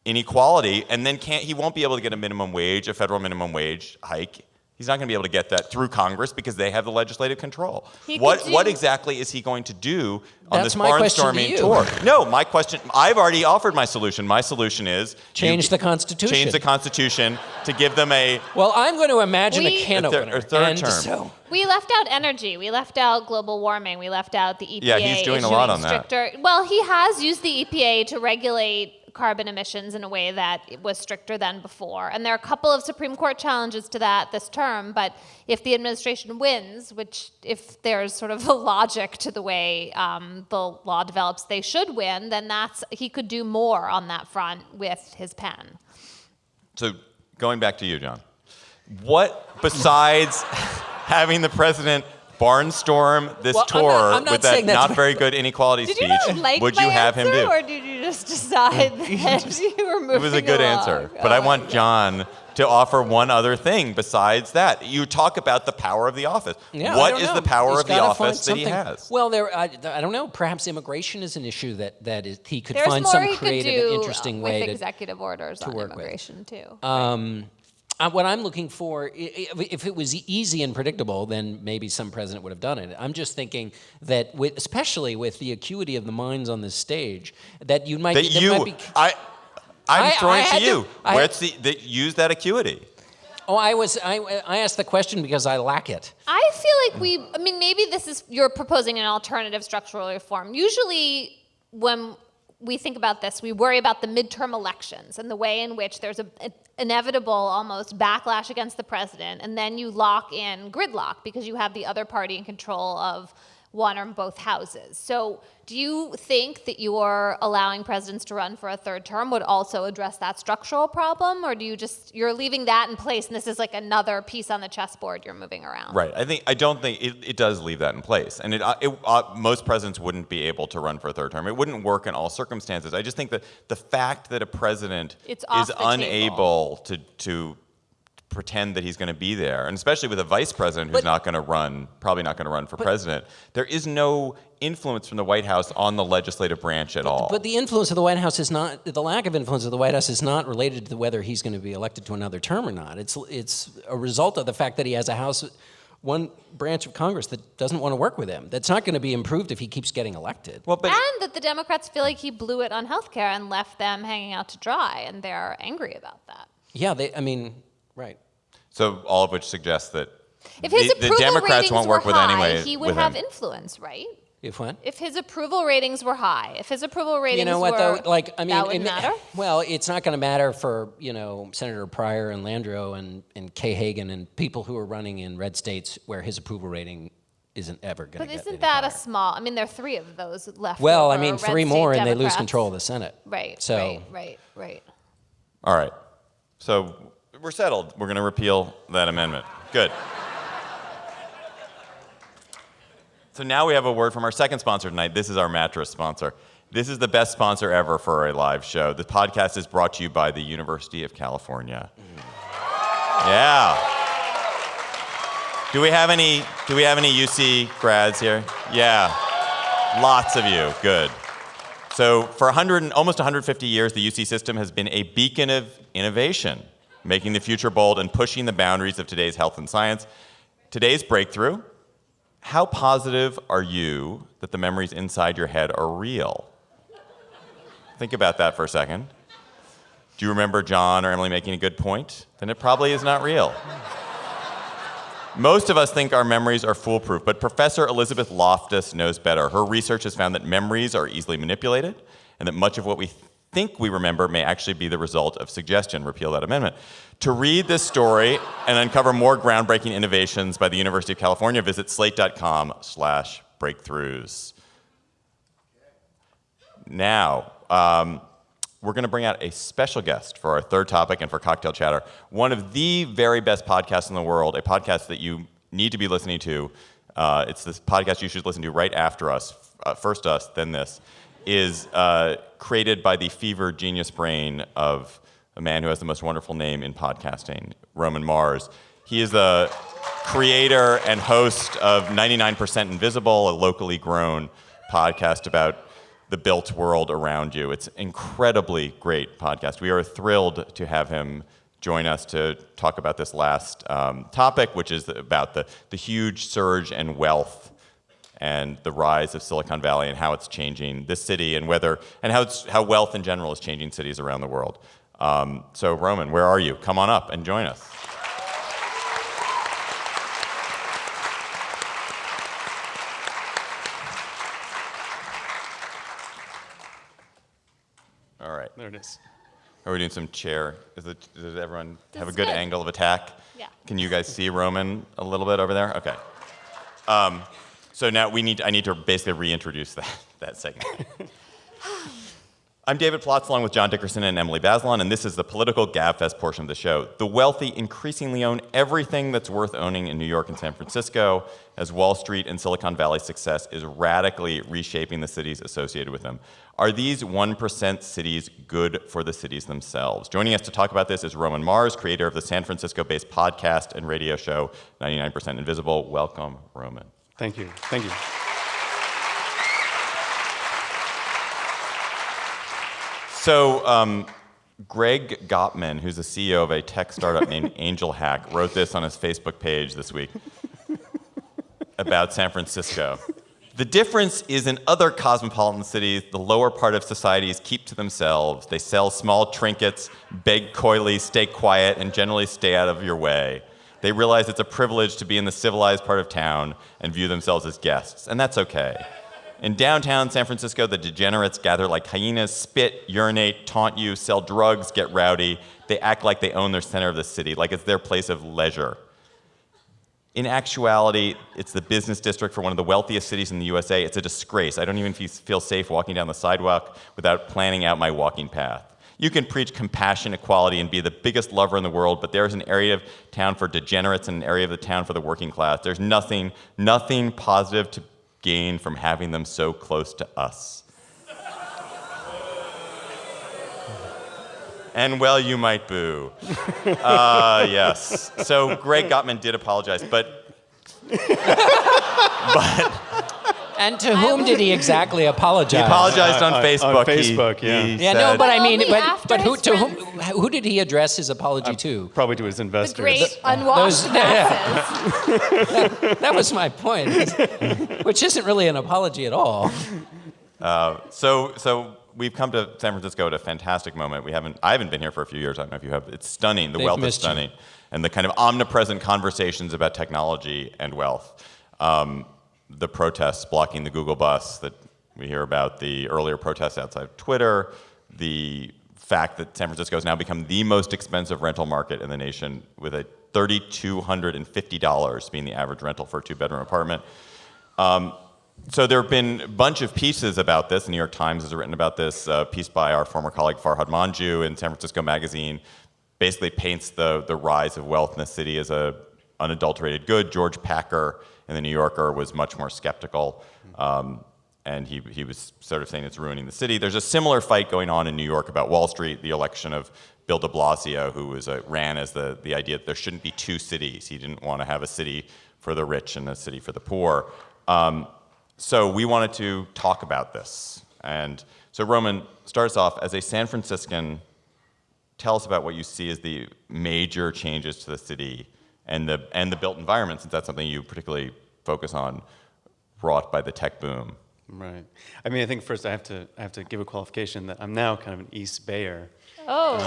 inequality, and then he won't be able to get a federal minimum wage hike. He's not going to be able to get that through Congress because they have the legislative control. What exactly is he going to do on this barnstorming tour? No, my question, I've already offered my solution. My solution is change the Constitution. Change the Constitution to give them a... Well, I'm going to imagine a can opener. A third term. We left out energy. We left out global warming. We left out the EPA. Yeah, he's doing a lot on stricter. Well, he has used the EPA to regulate carbon emissions in a way that was stricter than before. And there are a couple of Supreme Court challenges to that this term, but if the administration wins, which if there's sort of a logic to the way the law develops, they should win, then he could do more on that front with his pen. So going back to you, John, what besides having the president barnstorm this tour with that not very good inequality speech, would you have him do? Or did you just decide that you were moving along? It was a good answer, but I want John to offer one other thing besides that. You talk about the power of the office. Yeah, what is the power of the office that he has? Well, I don't know. Perhaps immigration is an issue that he could find some creative and interesting way with executive orders to on work immigration with. too. What I'm looking for, if it was easy and predictable, then maybe some president would have done it. I'm just thinking that, especially with the acuity of the minds on this stage, that you might... I'm throwing to you. Use that acuity. Oh, I asked the question because I lack it. I feel like maybe you're proposing an alternative structural reform. Usually when we think about this, we worry about the midterm elections and the way in which there's an inevitable almost backlash against the president, and then you lock in gridlock because you have the other party in control of one or both houses. So do you think that your allowing presidents to run for a third term would also address that structural problem, or you're leaving that in place and this is like another piece on the chessboard you're moving around? Right. I don't think it does leave that in place, and most presidents wouldn't be able to run for a third term. It wouldn't work in all circumstances. I just think that the fact that a president is unable to pretend that he's going to be there, and especially with a vice president who's probably not going to run for president, there is no influence from the White House on the legislative branch at all. But the influence of the White House the lack of influence of the White House is not related to whether he's going to be elected to another term or not. It's a result of the fact that he has one branch of Congress that doesn't want to work with him. That's not going to be improved if he keeps getting elected. And that the Democrats feel like he blew it on healthcare and left them hanging out to dry, and they're angry about that. Yeah, right. So all of which suggests that if his the Democrats won't work with anyway. He would have influence, right? If what? If his approval ratings were high, if his approval ratings you know what, were, though, that wouldn't matter? Well, it's not going to matter for, Senator Pryor and Landrieu and Kay Hagan and people who are running in red states where his approval rating isn't ever going to get But isn't any that higher. a small... there are 3 of those left. Well, red 3 more state and they lose Democrats. control of the Senate. Right, So, right. All right. So we're settled. We're going to repeal that amendment. Good. So now we have a word from our second sponsor tonight. This is our mattress sponsor. This is the best sponsor ever for a live show. The podcast is brought to you by the University of California. Yeah. Do we have any UC grads here? Yeah. Lots of you. Good. So for almost 150 years, the UC system has been a beacon of innovation, making the future bold and pushing the boundaries of today's health and science. Today's breakthrough: how positive are you that the memories inside your head are real? Think about that for a second. Do you remember John or Emily making a good point? Then it probably is not real. Most of us think our memories are foolproof, but Professor Elizabeth Loftus knows better. Her research has found that memories are easily manipulated, and that much of what we think we remember may actually be the result of suggestion. Repeal that amendment. To read this story and uncover more groundbreaking innovations by the University of California, visit slate.com/breakthroughs. Now, we're going to bring out a special guest for our third topic and for Cocktail Chatter. One of the very best podcasts in the world, a podcast that you need to be listening to. It's this podcast you should listen to right after us, first us, then this, is created by the fevered genius brain of a man who has the most wonderful name in podcasting, Roman Mars. He is the creator and host of 99% Invisible, a locally grown podcast about the built world around you. It's an incredibly great podcast. We are thrilled to have him join us to talk about this last topic, which is about the huge surge in wealth and the rise of Silicon Valley and how it's changing this city and how wealth in general is changing cities around the world. So Roman, where are you? Come on up and join us. All right. There it is. Are we doing some chair? Does everyone have a is good good. angle of attack? Yeah. Can you guys see Roman a little bit over there? Okay. So now I need to basically reintroduce that segment. I'm David Plotz, along with John Dickerson and Emily Bazelon, and this is the Political Gabfest portion of the show. The wealthy increasingly own everything that's worth owning in New York and San Francisco, as Wall Street and Silicon Valley's success is radically reshaping the cities associated with them. Are these 1% cities good for the cities themselves? Joining us to talk about this is Roman Mars, creator of the San Francisco-based podcast and radio show 99% Invisible. Welcome, Roman. Thank you. Thank you. So Greg Gottman, who's the CEO of a tech startup named Angel Hack, wrote this on his Facebook page this week about San Francisco. The difference is in other cosmopolitan cities, the lower part of societies keep to themselves. They sell small trinkets, beg coyly, stay quiet, and generally stay out of your way. They realize it's a privilege to be in the civilized part of town and view themselves as guests, and that's okay. In downtown San Francisco, the degenerates gather like hyenas, spit, urinate, taunt you, sell drugs, get rowdy. They act like they own their center of the city, like it's their place of leisure. In actuality, it's the business district for one of the wealthiest cities in the USA. It's a disgrace. I don't even feel safe walking down the sidewalk without planning out my walking path. You can preach compassion, equality, and be the biggest lover in the world, but there's an area of town for degenerates and an area of the town for the working class. There's nothing positive to gain from having them so close to us. And well, you might boo. Yes. So Greg Gottman did apologize, but And to whom did he exactly apologize? he apologized on Facebook. On Facebook, yeah. He Yeah, said, no, but I mean, Only after but his who did he address his apology to? Probably to his The investors. great unwashed masses. That was my point, which isn't really an apology at all. So we've come to San Francisco at a fantastic moment. I haven't been here for a few years. I don't know if you have. It's stunning. The They've wealth is missed you. stunning, and the kind of omnipresent conversations about technology and wealth. The protests blocking the Google bus that we hear about, the earlier protests outside of Twitter, the fact that San Francisco has now become the most expensive rental market in the nation, with a $3,250 being the average rental for a two-bedroom apartment. So there have been a bunch of pieces about this. The New York Times has written about this. A piece by our former colleague Farhad Manjoo in San Francisco Magazine basically paints the rise of wealth in the city as a unadulterated good. George Packer in the New Yorker was much more skeptical, and he was sort of saying it's ruining the city. There's a similar fight going on in New York about Wall Street, the election of Bill de Blasio, who ran as the idea that there shouldn't be two cities. He didn't want to have a city for the rich and a city for the poor. So we wanted to talk about this. And so Roman, starts off, as a San Franciscan, tell us about what you see as the major changes to the city and the built environment, since that's something you particularly focus on, brought by the tech boom. Right. I mean, I think first I have to give a qualification that I'm now kind of an East Bayer. Oh.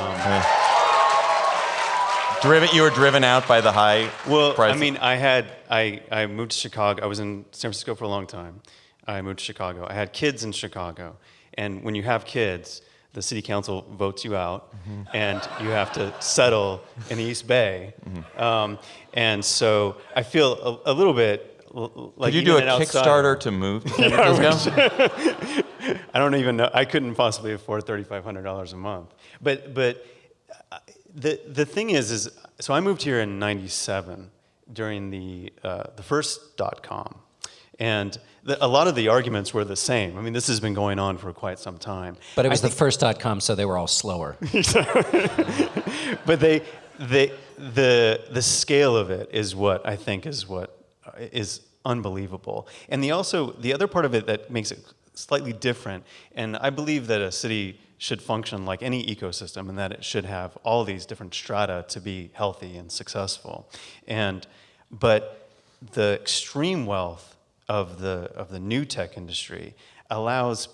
You were driven out by the high prices? I mean, I moved to Chicago. I was in San Francisco for a long time. I moved to Chicago. I had kids in Chicago. And when you have kids, the city council votes you out, and you have to settle in the East Bay. And so I feel a little bit like... Could you do a Kickstarter to move to San Francisco? I don't even know. I couldn't possibly afford $3,500 a month. But the thing is so I moved here in '97 during the first .com, and a lot of the arguments were the same. I mean, this has been going on for quite some time. But it was the first .com, so they were all slower. But the scale of it is what I think is unbelievable. And the other part of it that makes it slightly different. And I believe that a city should function like any ecosystem, and that it should have all these different strata to be healthy and successful. But the extreme wealth of the new tech industry allows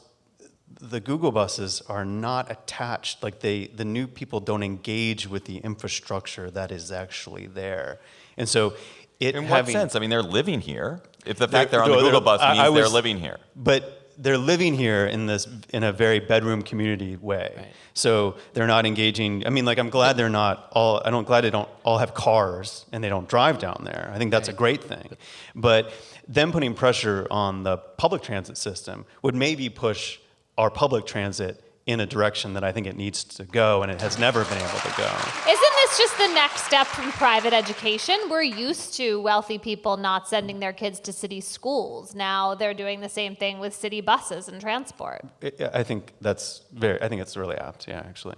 the Google buses are not attached, like the new people don't engage with the infrastructure that is actually there. And so In what sense? I mean, they're living here. If the fact they're on the Google bus means they're living here. But they're living here in a very bedroom community way. Right. So they're not engaging. I mean, like, I'm glad they don't all have cars and they don't drive down there. I think that's a great thing. But them putting pressure on the public transit system would maybe push our public transit in a direction that I think it needs to go, and it has never been able to go. Isn't this just the next step from private education? We're used to wealthy people not sending their kids to city schools. Now they're doing the same thing with city buses and transport. I think it's really apt, yeah, actually.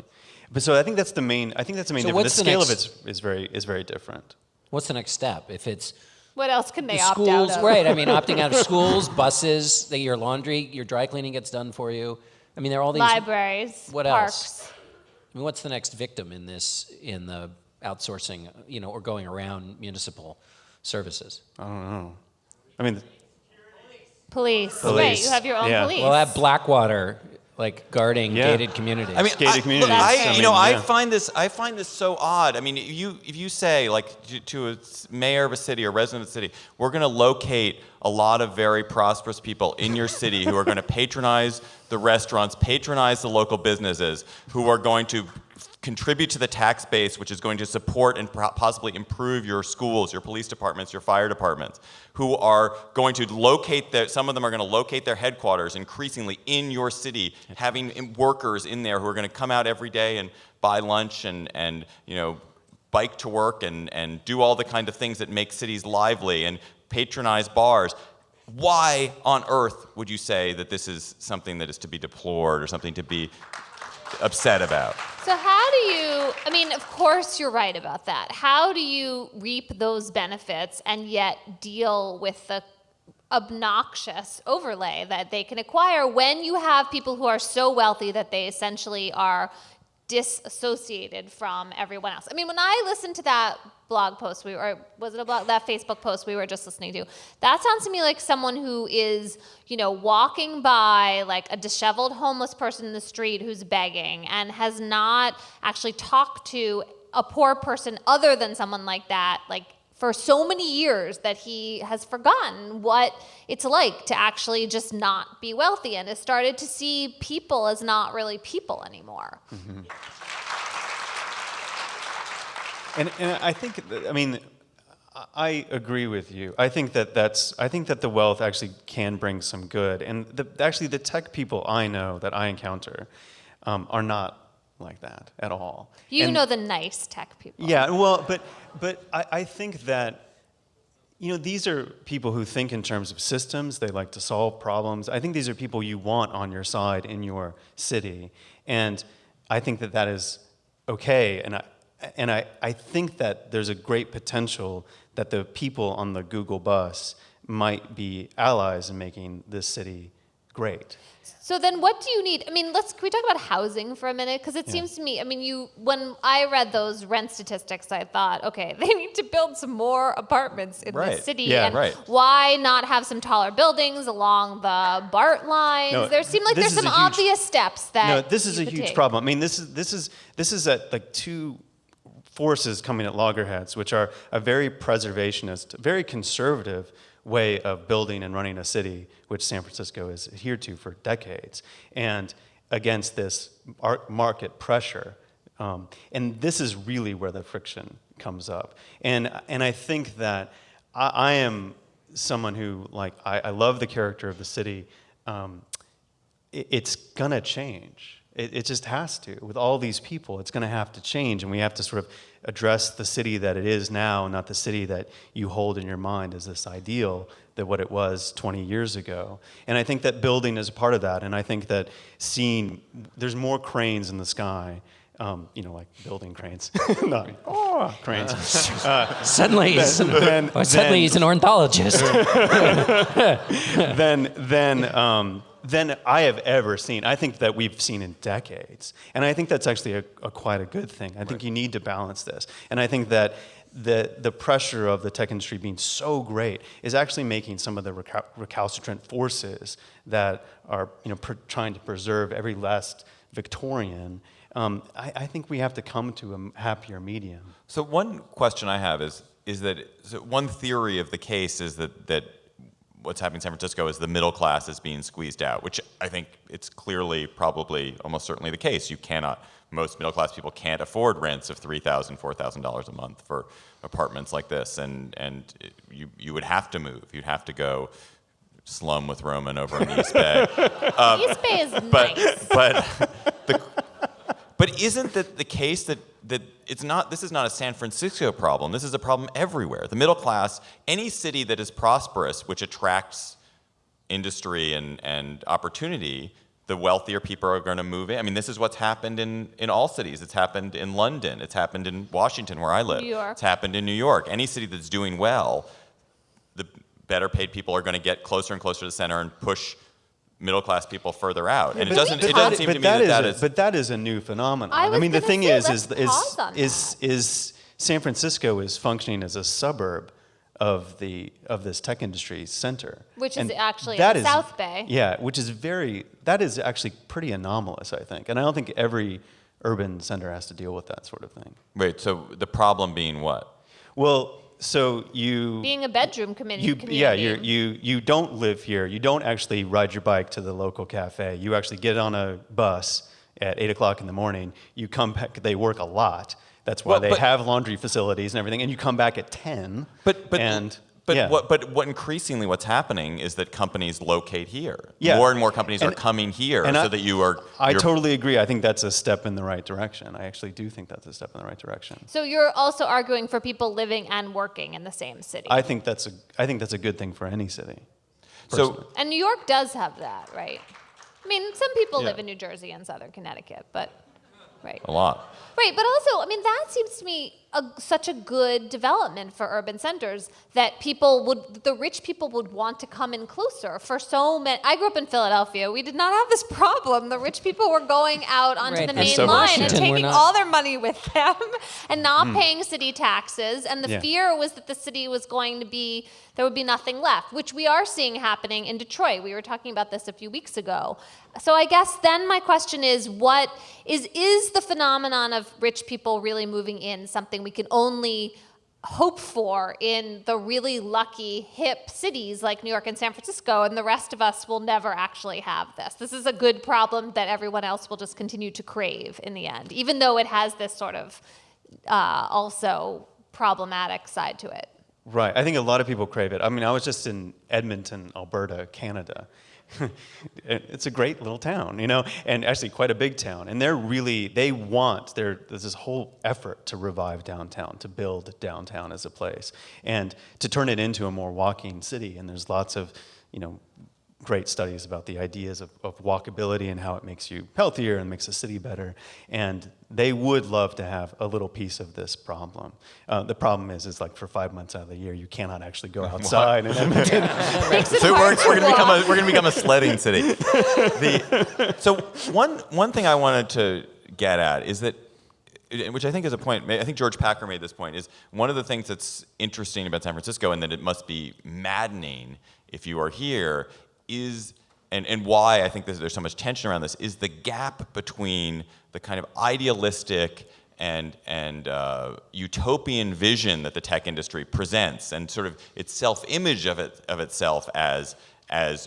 But so I think that's the main. So difference. The what's the scale of next- it is very different. What's the next step? If it's What else can they the opt schools, out of? right? I mean, opting out of schools, buses, your laundry, your dry cleaning gets done for you. I mean, there are all these Libraries, What parks. else? I mean, what's the next victim in the outsourcing, or going around municipal services? I don't know. I mean, Police. Right, you have your own yeah. police. Well, at Blackwater, guarding Yeah. gated communities. I mean, Gated communities. I find this so odd. I mean, if you say to a mayor of a city or resident of a city, we're going to locate a lot of very prosperous people in your city who are going to patronize the restaurants, patronize the local businesses, who are going to contribute to the tax base, which is going to support and possibly improve your schools, your police departments, your fire departments, who are going to some of them are going to locate their headquarters increasingly in your city, having workers in there who are going to come out every day and buy lunch and bike to work and do all the kind of things that make cities lively and patronize bars. Why on earth would you say that this is something that is to be deplored or something to be upset about? So how do you, I mean, of course you're right about that. How do you reap those benefits and yet deal with the obnoxious overlay that they can acquire when you have people who are so wealthy that they essentially are disassociated from everyone else? I mean, when I listened to that blog post, that Facebook post we were just listening to, that sounds to me like someone who is, walking by like a disheveled homeless person in the street who's begging and has not actually talked to a poor person other than someone like that, for so many years that he has forgotten what it's like to actually just not be wealthy and has started to see people as not really people anymore. Mm-hmm. And I think, I agree with you. I think that the wealth actually can bring some good. And the tech people I know that I encounter are not like that at all. You know the nice tech people. Yeah, well, but I think that, these are people who think in terms of systems. They like to solve problems. I think these are people you want on your side in your city. And I think that is okay. And I think that there's a great potential that the people on the Google bus might be allies in making this city great. So then what do you need? I mean, can we talk about housing for a minute? Because it seems to me, when I read those rent statistics, I thought, okay, they need to build some more apartments in the city. Yeah, and why not have some taller buildings along the BART lines? No, there seem like there's some obvious steps that No, this is a huge take. problem. I mean, this is at two forces coming at loggerheads, which are a very preservationist, very conservative way of building and running a city, which San Francisco has adhered to for decades, and against this market pressure. And this is really where the friction comes up. And I think that I am someone who, I love the character of the city. It's gonna change. It just has to. With all these people, it's going to have to change, and we have to sort of address the city that it is now, not the city that you hold in your mind as this ideal, that what it was 20 years ago. And I think that building is a part of that, and I think that there's more cranes in the sky like building cranes, not cranes. Suddenly he's an ornithologist. than I have ever seen. I think that we've seen in decades. And I think that's actually quite a good thing. I think you need to balance this. And I think that the pressure of the tech industry being so great is actually making some of the recalcitrant forces that are trying to preserve every last Victorian. I think we have to come to a happier medium. So one question I have is that one theory of the case is that what's happening in San Francisco is the middle class is being squeezed out, which I think it's clearly, probably, almost certainly the case. Most middle class people can't afford rents of $3,000, $4,000 a month for apartments like this, and you would have to move. You'd have to go slum with Roman over in the East Bay. East Bay is nice. But isn't that the case that it's not? This is not a San Francisco problem. This is a problem everywhere. The middle class, any city that is prosperous, which attracts industry and opportunity, the wealthier people are going to move in. I mean, this is what's happened in all cities. It's happened in London. It's happened in Washington, where I live. New York. It's happened in New York. Any city that's doing well, the better paid people are going to get closer and closer to the center and push middle-class people further out, and it doesn't seem to me that is. But that is a new phenomenon. I mean, the thing is San Francisco is functioning as a suburb of this tech industry center, which is actually in the South Bay. Yeah, that is actually pretty anomalous, I think, and I don't think every urban center has to deal with that sort of thing. Wait, so the problem being what? Well, so being a bedroom community. You don't live here. You don't actually ride your bike to the local cafe. You actually get on a bus at 8 o'clock in the morning. You come back. They work a lot. That's why they have laundry facilities and everything. And you come back at 10. What increasingly what's happening is that companies locate here. Yeah. More and more companies are coming here so that you are. I totally agree. I think that's a step in the right direction. I actually do think that's a step in the right direction. So you're also arguing for people living and working in the same city. I think that's a good thing for any city. And New York does have that, right? I mean, some people live in New Jersey and Southern Connecticut, but right. A lot. Right, but also, I mean, that seems to me such a good development for urban centers that the rich people would want to come in closer for so many. I grew up in Philadelphia. We did not have this problem. The rich people were going out onto the main line and taking all their money with them and not paying city taxes. And the fear was that the city was going to be, there would be nothing left, which we are seeing happening in Detroit. We were talking about this a few weeks ago. So I guess then my question is, what is the phenomenon of rich people really moving in something we can only hope for in the really lucky, hip cities like New York and San Francisco, and the rest of us will never actually have this? This is a good problem that everyone else will just continue to crave in the end, even though it has this sort of also problematic side to it. Right. I think a lot of people crave it. I mean, I was just in Edmonton, Alberta, Canada. It's a great little town, and actually quite a big town. And there's this whole effort to revive downtown, to build downtown as a place, and to turn it into a more walking city. And there's lots of, great studies about the ideas of walkability and how it makes you healthier and makes the city better. And they would love to have a little piece of this problem. The problem is like for 5 months out of the year, you cannot actually go outside in Edmonton. So we're going to become a sledding city. So one thing I wanted to get at is that, which I think is a point, I think George Packer made this point, is one of the things that's interesting about San Francisco, and that it must be maddening if you are here, is, and why I think there's so much tension around this, is the gap between the kind of idealistic and utopian vision that the tech industry presents, and sort of its self-image of itself as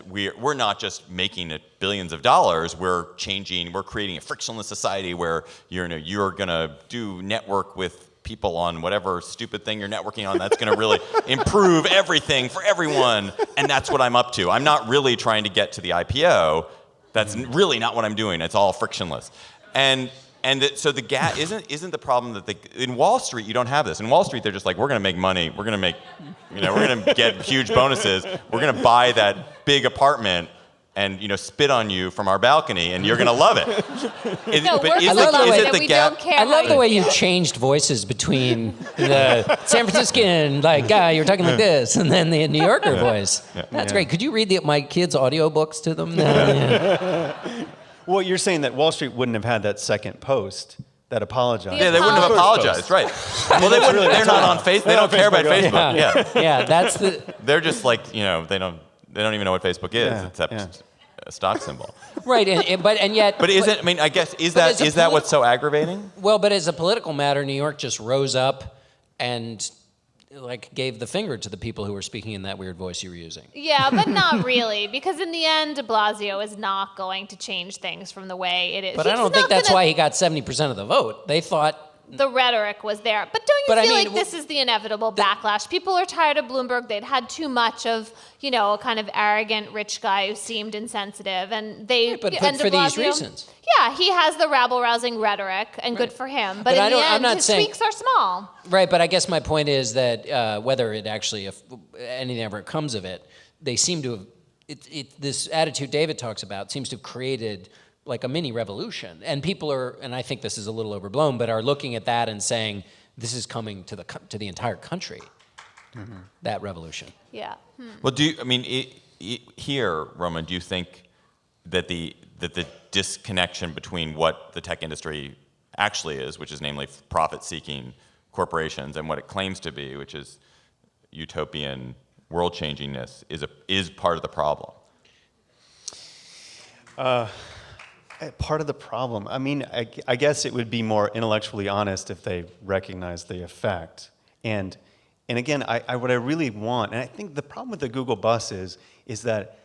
we're not just making it billions of dollars, we're creating a frictionless society where you're gonna do network with people on whatever stupid thing you're networking on that's going to really improve everything for everyone, and that's what I'm up to. I'm not really trying to get to the IPO. That's really not what I'm doing. It's all frictionless. So the gap isn't the problem that in Wall Street you don't have this. In Wall Street they're just like, we're going to make money. We're going to get huge bonuses. We're going to buy that big apartment and spit on you from our balcony, and you're gonna love it. No, But we're is so it, lovely is it that the we gap? don't care I love how the you way you feel. changed voices between the San Franciscan, like, guy, you're talking like this, and then the New Yorker voice. That's great. Could you read my kids' audiobooks to them? Well, you're saying that Wall Street wouldn't have had that second post that apologized. Yeah, they wouldn't have apologized, right? Well, they wouldn't. They're not on Facebook. They don't care about Facebook. Yeah, that's the. They're just like they don't even know what Facebook is except a stock symbol. Right, and yet. But is it? I mean, I guess is but that what's so aggravating? Well, but as a political matter, New York just rose up and gave the finger to the people who were speaking in that weird voice you were using. Yeah, but not really, because in the end, de Blasio is not going to change things from the way it is. But I don't think that's why he got 70% of the vote. They thought. The rhetoric was there. But don't you But I feel mean, like this is the inevitable backlash? People are tired of Bloomberg. They'd had too much of, a kind of arrogant rich guy who seemed insensitive. And they. But and for de these Blasio- reasons. Yeah, he has the rabble-rousing rhetoric, and good for him. But But in the I'm end, not his saying- tweaks are small. Right, but I guess my point is that whether it actually, if anything ever comes of it, they seem to have, this attitude David talks about seems to have created like a mini revolution. And people are, and I think this is a little overblown, but are looking at that and saying, this is coming to the entire country, that revolution. Yeah. Well, here, Roman, do you think that the disconnection between what the tech industry actually is, which is namely profit-seeking corporations, and what it claims to be, which is utopian world-changingness, is part of the problem? Part of the problem. I mean, I guess it would be more intellectually honest if they recognize the effect. And again, what I really want, and I think the problem with the Google bus is that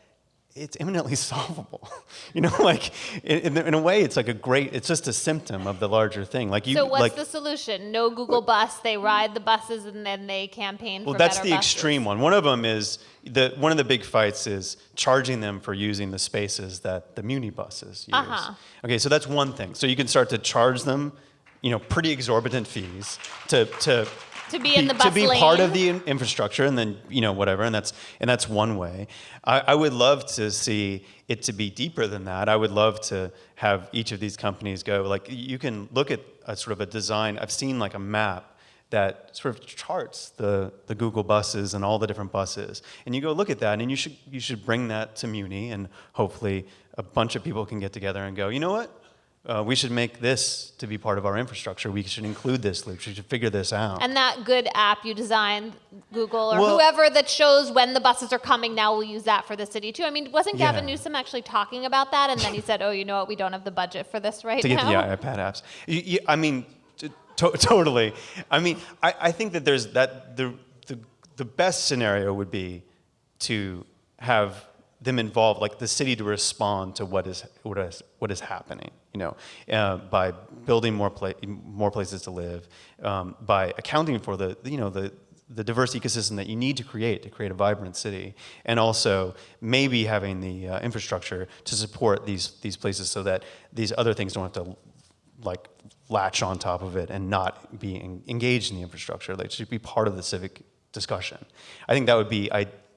it's imminently solvable. In a way, it's it's just a symptom of the larger thing. So what's the solution? No Google bus. They ride the buses and then they campaign for better that's the buses. extreme one. One of them is one of the big fights is charging them for using the spaces that the Muni buses use. Okay, so that's one thing. So you can start to charge them, pretty exorbitant fees to be in the bus to be lane. part of the infrastructure, and then whatever, and that's one way. I would love to see it to be deeper than that. I would love to have each of these companies go you can look at a sort of a design. I've seen a map that sort of charts the Google buses and all the different buses, and you go look at that, and you should bring that to Muni, and hopefully a bunch of people can get together and go, you know what? We should make this to be part of our infrastructure. We should include this loop. We should figure this out. And that good app you designed, Google or Well- whoever, that shows when the buses are coming, now we'll use that for the city too. I mean, wasn't Gavin Yeah. Newsom actually talking about that? And then he said, oh, you know what, we don't have the budget for this right to now. get the iPad apps. I mean, totally. I mean, I think that there's the best scenario would be to have them involved, the city to respond to what is happening. By building more places to live, by accounting for the diverse ecosystem that you need to create a vibrant city, and also maybe having the infrastructure to support these places so that these other things don't have to latch on top of it and not be engaged in the infrastructure. They should be part of the civic discussion. I think that would be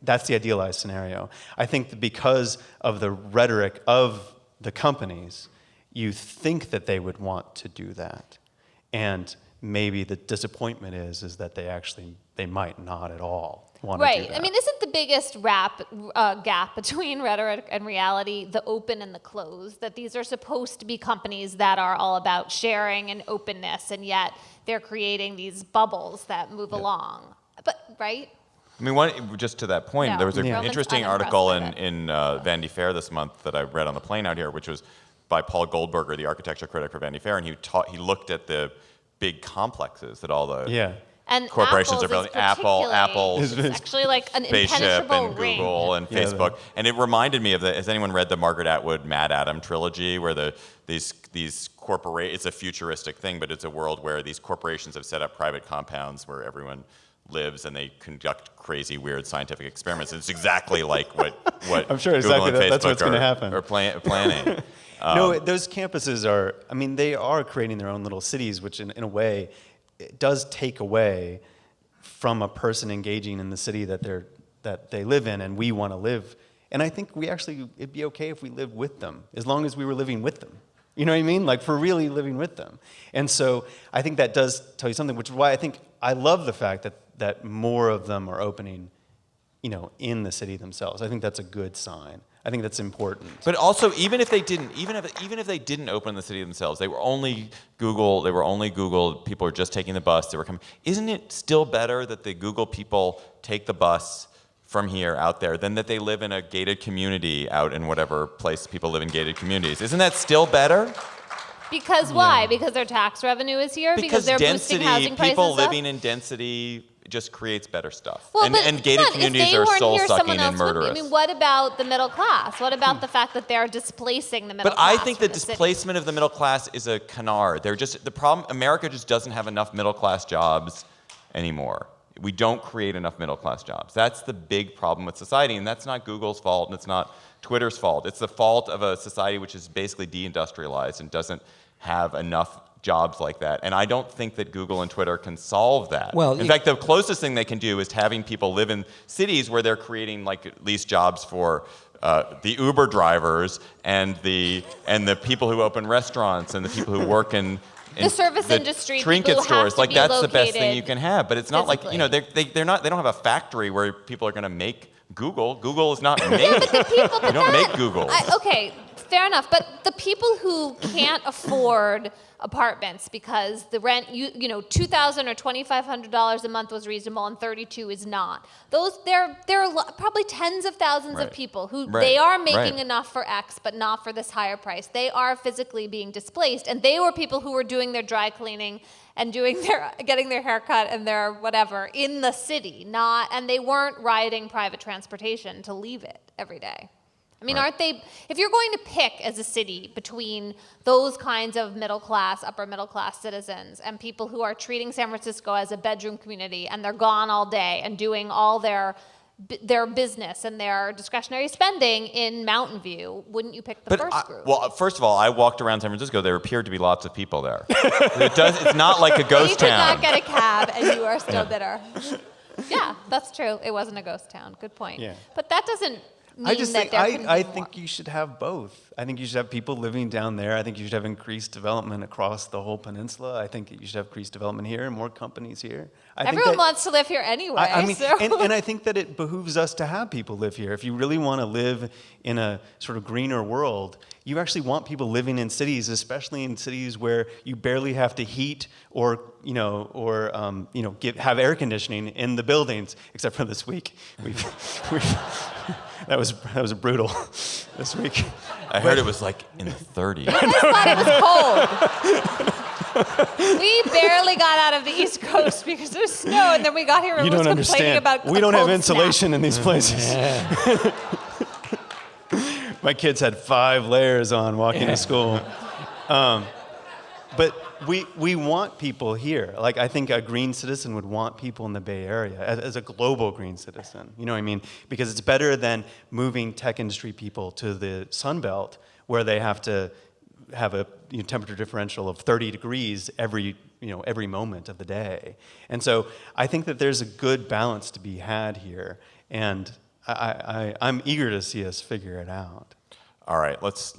that's the idealized scenario. I think that because of the rhetoric of the companies, you think that they would want to do that, and maybe the disappointment is that they might not at all want to do Right. that. I mean, isn't the biggest gap between rhetoric and reality the open and the closed? That these are supposed to be companies that are all about sharing and openness, and yet they're creating these bubbles that move along. But, right? I mean, just to that point, No. there was an Roman's interesting unimpressed article by in that. Vanity Fair this month that I read on the plane out here, which was by Paul Goldberger, the architecture critic for Vanity Fair, and he looked at the big complexes that all the And corporations are Apple's building. Apple, is actually like an Spaceship impenetrable and ring. Google and Facebook. And it reminded me of has anyone read the Margaret Atwood Mad Adam trilogy, where these it's a futuristic thing, but it's a world where these corporations have set up private compounds where everyone lives and they conduct crazy, weird scientific experiments. It's exactly like what I'm sure Google exactly and that's Facebook what's going to happen. are planning. No, those campuses they are creating their own little cities, which in a way, it does take away from a person engaging in the city that they live in, and we want to live And I think it'd be okay if we lived with them, as long as we were living with them. You know what I mean? Like, for really living with them. And so I think that does tell you something, which is why I think I love the fact that more of them are opening, in the city themselves. I think that's a good sign. I think that's important. But also, even if they didn't open in the city themselves, they were only Google. People are just taking the bus. They were coming. Isn't it still better that the Google people take the bus from here out there than that they live in a gated community out in whatever place people live in gated communities? Isn't that still better? Because why? Because their tax revenue is here? Because they're boosting housing prices people up? living in density just creates better stuff. Well, and gated communities are soul-sucking and murderous. I mean, what about the middle class? What about the fact that they're displacing the middle But class? I think the displacement of the middle class is a canard. The problem, America just doesn't have enough middle class jobs anymore. We don't create enough middle class jobs. That's the big problem with society, and that's not Google's fault, and it's not Twitter's fault. It's the fault of a society which is basically deindustrialized and doesn't have enough jobs like that. And I don't think that Google and Twitter can solve that. Well, in fact, the closest thing they can do is having people live in cities where they're creating at least jobs for the Uber drivers and the people who open restaurants and the people who work in the service industry, trinket stores. Like, that's the best thing you can have. But it's not physically. they don't have a factory where people are going to make Google. Google is not made. But the people, they don't make Google. Okay, fair enough. But the people who can't afford apartments because the rent, $2,000 or $2,500 a month was reasonable and $32 is not. There are probably tens of thousands of people who they are making enough for X, but not for this higher price. They are physically being displaced, and they were people who were doing their dry cleaning and getting their haircut and their whatever in the city, and they weren't riding private transportation to leave it every day. I mean, aren't they, if you're going to pick as a city between those kinds of middle class, upper middle class citizens and people who are treating San Francisco as a bedroom community and they're gone all day and doing all their business and their discretionary spending in Mountain View, wouldn't you pick the first group? Well, first of all, I walked around San Francisco. There appeared to be lots of people there. It's not like a ghost town. You could not get a cab and you are still bitter. Yeah, that's true. It wasn't a ghost town. Good point. Yeah. But that doesn't mean I think you should have both. I think you should have people living down there. I think you should have increased development across the whole peninsula. I think you should have increased development here and more companies here. Everyone wants to live here anyway. And I think that it behooves us to have people live here. If you really want to live in a sort of greener world, you actually want people living in cities, especially in cities where you barely have to heat or have air conditioning in the buildings, except for this week. That was brutal this week. I heard it was like in the 30s. I thought it was cold. We barely got out of the East Coast because there's snow, and then we got here and was complaining about we don't have insulation in these places. Yeah. My kids had 5 layers on walking to school. But we want people here. Like, I think a green citizen would want people in the Bay Area as a global green citizen. You know what I mean? Because it's better than moving tech industry people to the Sun Belt where they have to have a temperature differential of 30 degrees every moment of the day. And so I think that there's a good balance to be had here. And I'm eager to see us figure it out. All right, let's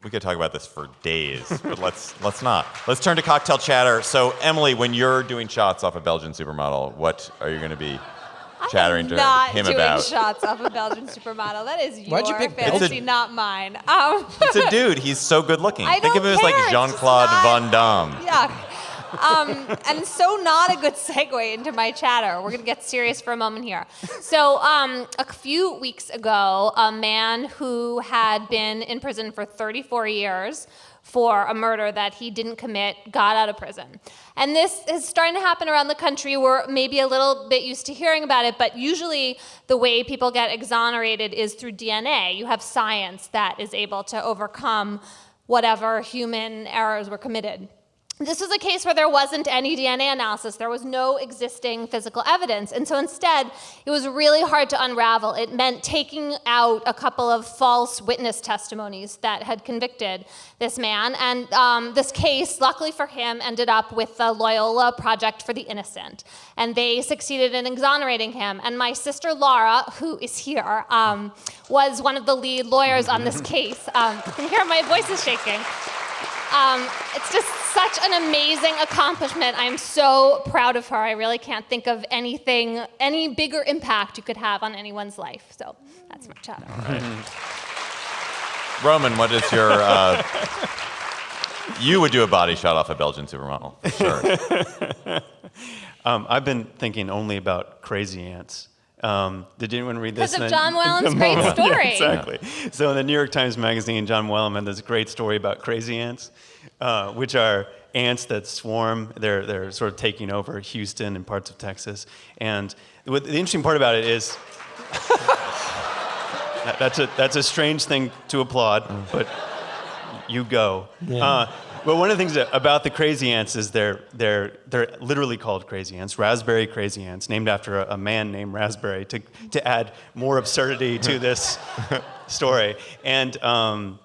we could talk about this for days, but let's not. Let's turn to cocktail chatter. So, Emily, when you're doing shots off a Belgian supermodel, what are you going to be chattering to him about? I'm not doing shots off a Belgian supermodel. That is your fantasy, not mine. It's a dude. He's so good looking. Think of him as like Jean-Claude Van Damme. Yuck. And so not a good segue into my chatter. We're going to get serious for a moment here. So a few weeks ago, a man who had been in prison for 34 years for a murder that he didn't commit got out of prison. And this is starting to happen around the country. We're maybe a little bit used to hearing about it, but usually the way people get exonerated is through DNA. You have science that is able to overcome whatever human errors were committed. this was a case where there wasn't any DNA analysis. There was no existing physical evidence. And so instead, it was really hard to unravel. It meant taking out a couple of false witness testimonies that had convicted this man. And this case, luckily for him, ended up with the Loyola Project for the Innocent. And they succeeded in exonerating him. And my sister Laura, who is here, was one of the lead lawyers on this case. You can hear my voice is shaking. It's just such an amazing accomplishment. I'm so proud of her. I really can't think of any bigger impact you could have on anyone's life. So that's my shout out. Right. Roman, what is your... you would do a body shot off a Belgian supermodel, for sure. I've been thinking only about crazy ants. Did anyone read this? Because of John Whellam's great story. Yeah, exactly. So in the New York Times Magazine, John Whellam had this great story about crazy ants, which are ants that swarm. They're sort of taking over Houston and parts of Texas. And the interesting part about it is that's a strange thing to applaud, but you go. Yeah. But one of the things about the crazy ants is they're literally called crazy ants, raspberry crazy ants, named after a man named Raspberry to add more absurdity to this story. And one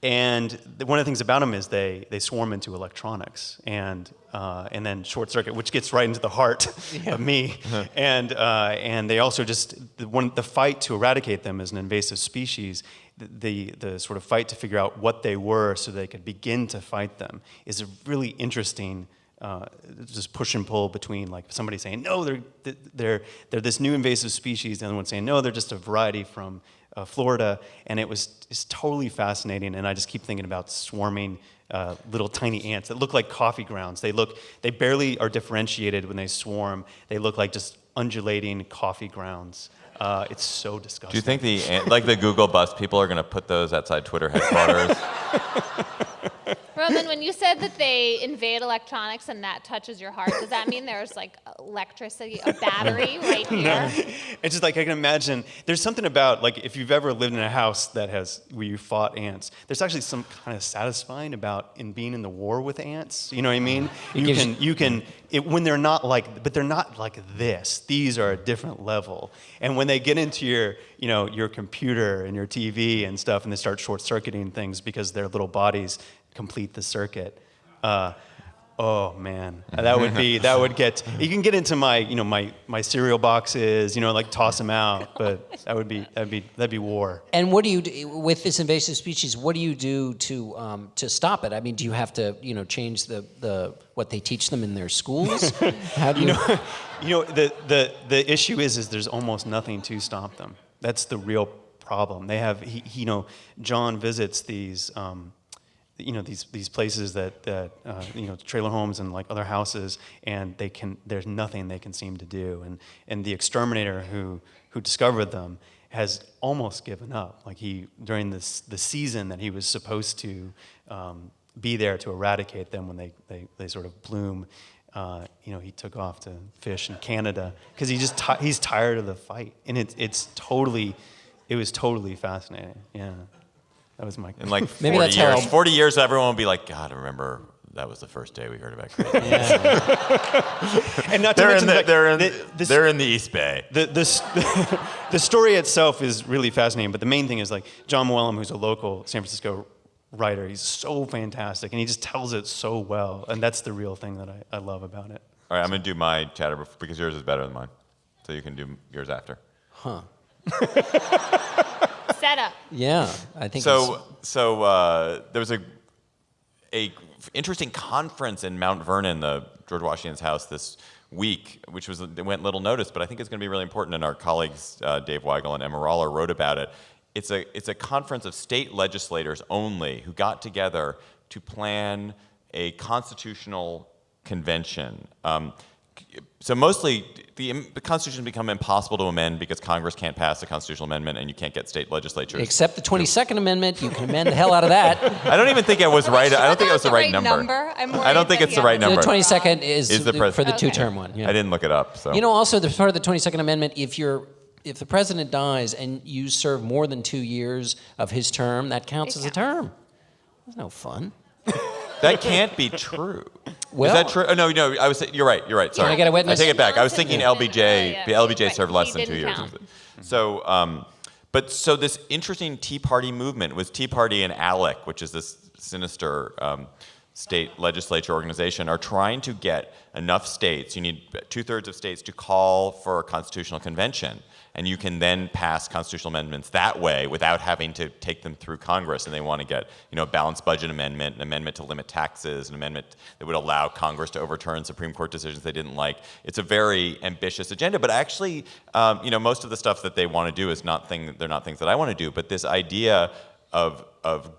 of the things about them is they swarm into electronics and then short circuit, which gets right into the heart of me. And they also the fight to eradicate them as an invasive species. The sort of fight to figure out what they were so they could begin to fight them is a really interesting just push and pull between like somebody saying no they're this new invasive species, the other one saying no they're just a variety from Florida, and it's totally fascinating. And I just keep thinking about swarming little tiny ants that look like coffee grounds. They barely are differentiated when they swarm. They look like just undulating coffee grounds. It's so disgusting. Do you think the Google bus people are going to put those outside Twitter headquarters? Roman, when you said that they invade electronics and that touches your heart, does that mean there's like electricity, a battery right here? No. It's just like I can imagine. There's something about like if you've ever lived in a house where you fought ants. There's actually some kind of satisfying about in being in the war with ants. You know what I mean? When they're not but they're not like this. These are a different level. And when they get into your computer and your TV and stuff, and they start short-circuiting things because their little bodies complete the circuit. Oh man, that would get. You can get into my cereal boxes, like toss them out, but that'd be war. And what do you do with this invasive species? What do you do to stop it? I mean, do you have to change the what they teach them in their schools? How do you? The issue is there's almost nothing to stop them. That's the real problem. They have John visits these. These places that trailer homes and like other houses, and there's nothing they can seem to do, and the exterminator who discovered them has almost given up. Like during the season that he was supposed to be there to eradicate them when they sort of bloom, he took off to fish in Canada because he's tired of the fight, and it was totally fascinating. Yeah. That was my... In like 40 years, everyone will be like, God, I remember that was the first day we heard about crazy. And not to mention they're in the East Bay. The story itself is really fascinating, but the main thing is like John Whellam, who's a local San Francisco writer, he's so fantastic, and he just tells it so well, and that's the real thing that I love about it. All right, I'm going to do my chatter because yours is better than mine, so you can do yours after. Huh. Setup. Yeah, I think so. There was a interesting conference in Mount Vernon, the George Washington's house, this week, which went little notice, but I think it's going to be really important. And our colleagues Dave Weigel and Emma Roller wrote about it. It's a conference of state legislators only who got together to plan a constitutional convention. So mostly, the Constitution has become impossible to amend because Congress can't pass a constitutional amendment and you can't get state legislatures. Except the 22nd Amendment, you can amend the hell out of that. I don't even think it was right. I don't think it was the right number. I don't think it's the right number. The 22nd is for the two-term one. Yeah. I didn't look it up. So. Also, the part of the 22nd Amendment, if the president dies and you serve more than 2 years of his term, that counts as a term. That's no fun. That can't be true. Well- Is that true? Oh, no. You're right. Sorry. I get a witness? I take it back. I was thinking Johnson LBJ. yeah. The LBJ Right. served less He than 2 didn't years. count. So, so this interesting Tea Party movement was Tea Party and ALEC, which is this sinister state legislature organization, are trying to get enough states, you need 2/3 of states, to call for a constitutional convention. And you can then pass constitutional amendments that way without having to take them through Congress. And they want to get, a balanced budget amendment, an amendment to limit taxes, an amendment that would allow Congress to overturn Supreme Court decisions they didn't like. It's a very ambitious agenda. But actually, most of the stuff that they want to do is they're not things that I want to do. But this idea of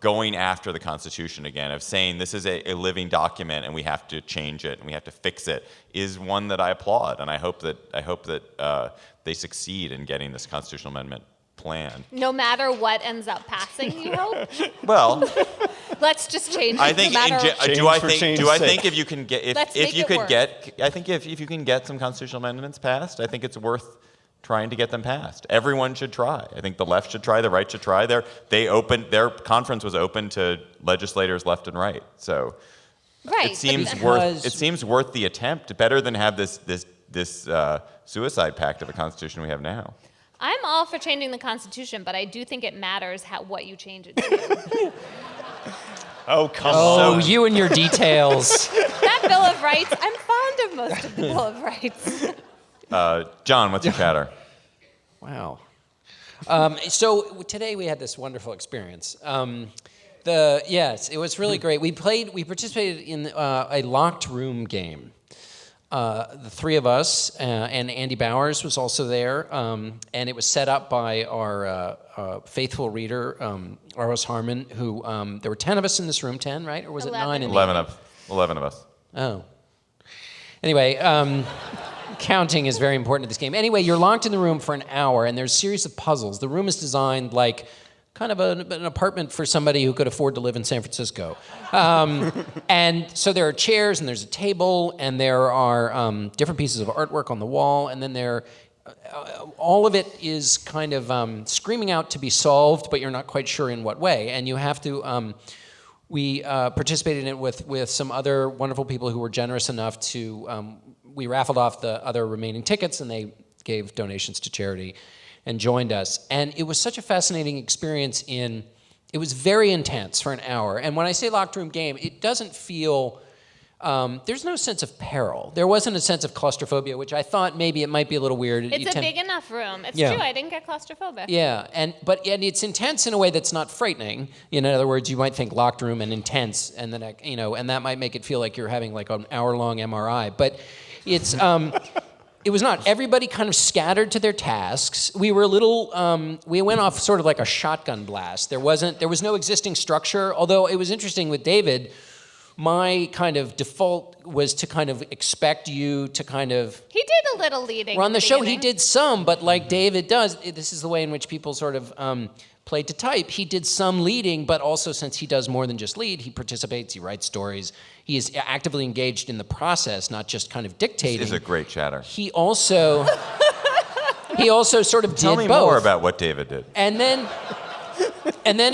going after the Constitution again, of saying this is a living document and we have to change it and we have to fix it, is one that I applaud. And I hope that they succeed in getting this constitutional amendment planned. No matter what ends up passing, you hope? Well, Let's just change it. I think no matter I think if you can get Let's if make you it could work. if you can get some constitutional amendments passed, I think it's worth trying to get them passed. Everyone should try. I think the left should try, the right should try. Their conference was open to legislators left and right. So Right. it seems Because- worth the attempt. Better than have this suicide pact of a constitution we have now. I'm all for changing the Constitution, but I do think it matters what you change it to. Oh, come Oh, on. you and your details. That Bill of Rights, I'm fond of most of the Bill of Rights. John, what's your chatter? Wow. So today we had this wonderful experience. Yes, it was really great. We participated in a locked room game. The three of us, and Andy Bowers was also there, and it was set up by our faithful reader, R.S. Harmon, who, there were 10 of us in this room, 10, right? Or was it 9? 11 of us. Oh. Anyway, counting is very important to this game. Anyway, you're locked in the room for an hour, and there's a series of puzzles. The room is designed like kind of an apartment for somebody who could afford to live in San Francisco. And so there are chairs, and there's a table, and there are different pieces of artwork on the wall, and then all of it is kind of screaming out to be solved, but you're not quite sure in what way. And you have to... We participated in it with some other wonderful people who were generous enough to... we raffled off the other remaining tickets, and they gave donations to charity and joined us. And it was such a fascinating experience it was very intense for an hour. And when I say locked room game, it doesn't feel... there's no sense of peril. There wasn't a sense of claustrophobia, which I thought maybe it might be a little weird. It's a big enough room. It's Yeah. true, I didn't get claustrophobic. Yeah, and it's intense in a way that's not frightening. In other words, you might think locked room and intense, and then and that might make it feel like you're having like an hour-long MRI. But it's it was not. Everybody kind of scattered to their tasks. We were a little. We went off sort of like a shotgun blast. There was no existing structure. Although it was interesting with David. My kind of default was to kind of expect you to kind of... He did a little leading. Run the show. He beginning. did some, but like David does, this is the way in which people sort of played to type. He did some leading, but also since he does more than just lead, he participates, he writes stories. He is actively engaged in the process, not just kind of dictating. This is a great chatter. He also sort of Tell did me both. more about what David did. And then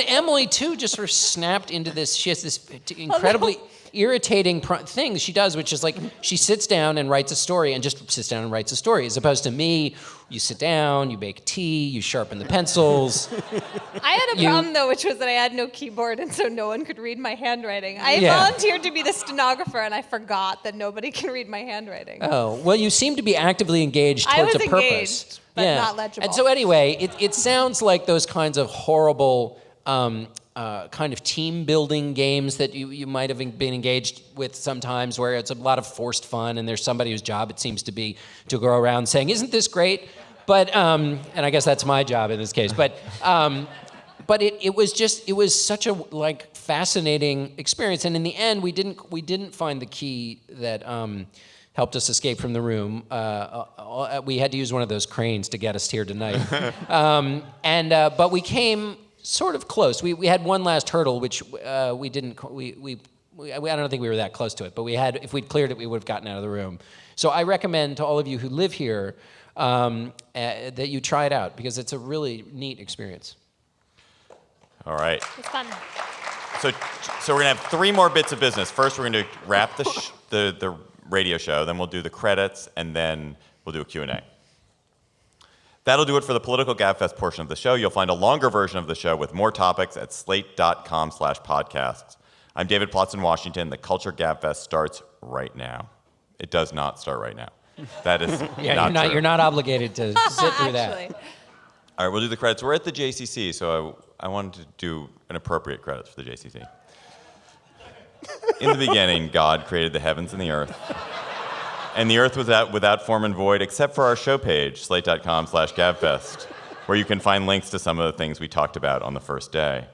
Emily, too, just sort of snapped into this. She has this incredibly irritating thing she does, which is like she sits down and writes a story and just sits down and writes a story, as opposed to me, you sit down, you make tea, you sharpen the pencils. I had a problem, though, which was that I had no keyboard, and so no one could read my handwriting. I Yeah. volunteered to be the stenographer, and I forgot that nobody can read my handwriting. Oh, well, you seem to be actively engaged I towards was a purpose. engaged, but not legible. And so anyway, it sounds like those kinds of horrible kind of team building games that you might have been engaged with sometimes, where it's a lot of forced fun and there's somebody whose job it seems to be to go around saying, "Isn't this great?" But and I guess that's my job in this case. But it was such a like fascinating experience, and in the end we didn't find the key that helped us escape from the room. We had to use one of those cranes to get us here tonight, but we came sort of close. We had one last hurdle, which we didn't. I don't think we were that close to it, but if we'd cleared it, we would have gotten out of the room. So I recommend to all of you who live here that you try it out, because it's a really neat experience. All right. It's fun. So we're gonna have 3 more bits of business. First, we're gonna wrap the radio show, then we'll do the credits, and then we'll do a Q&A. That'll do it for the Political Gabfest portion of the show. You'll find a longer version of the show with more topics at slate.com/podcasts. I'm David Plotz in Washington. The Culture Gabfest starts right now. It does not start right now. That is not true. You're not obligated to sit through that. Actually. All right, we'll do the credits. We're at the JCC, so I wanted to do an appropriate credits for the JCC. In the beginning, God created the heavens and the earth. And the earth was without form and void, except for our show page, slate.com/gabfest, where you can find links to some of the things we talked about on the first day.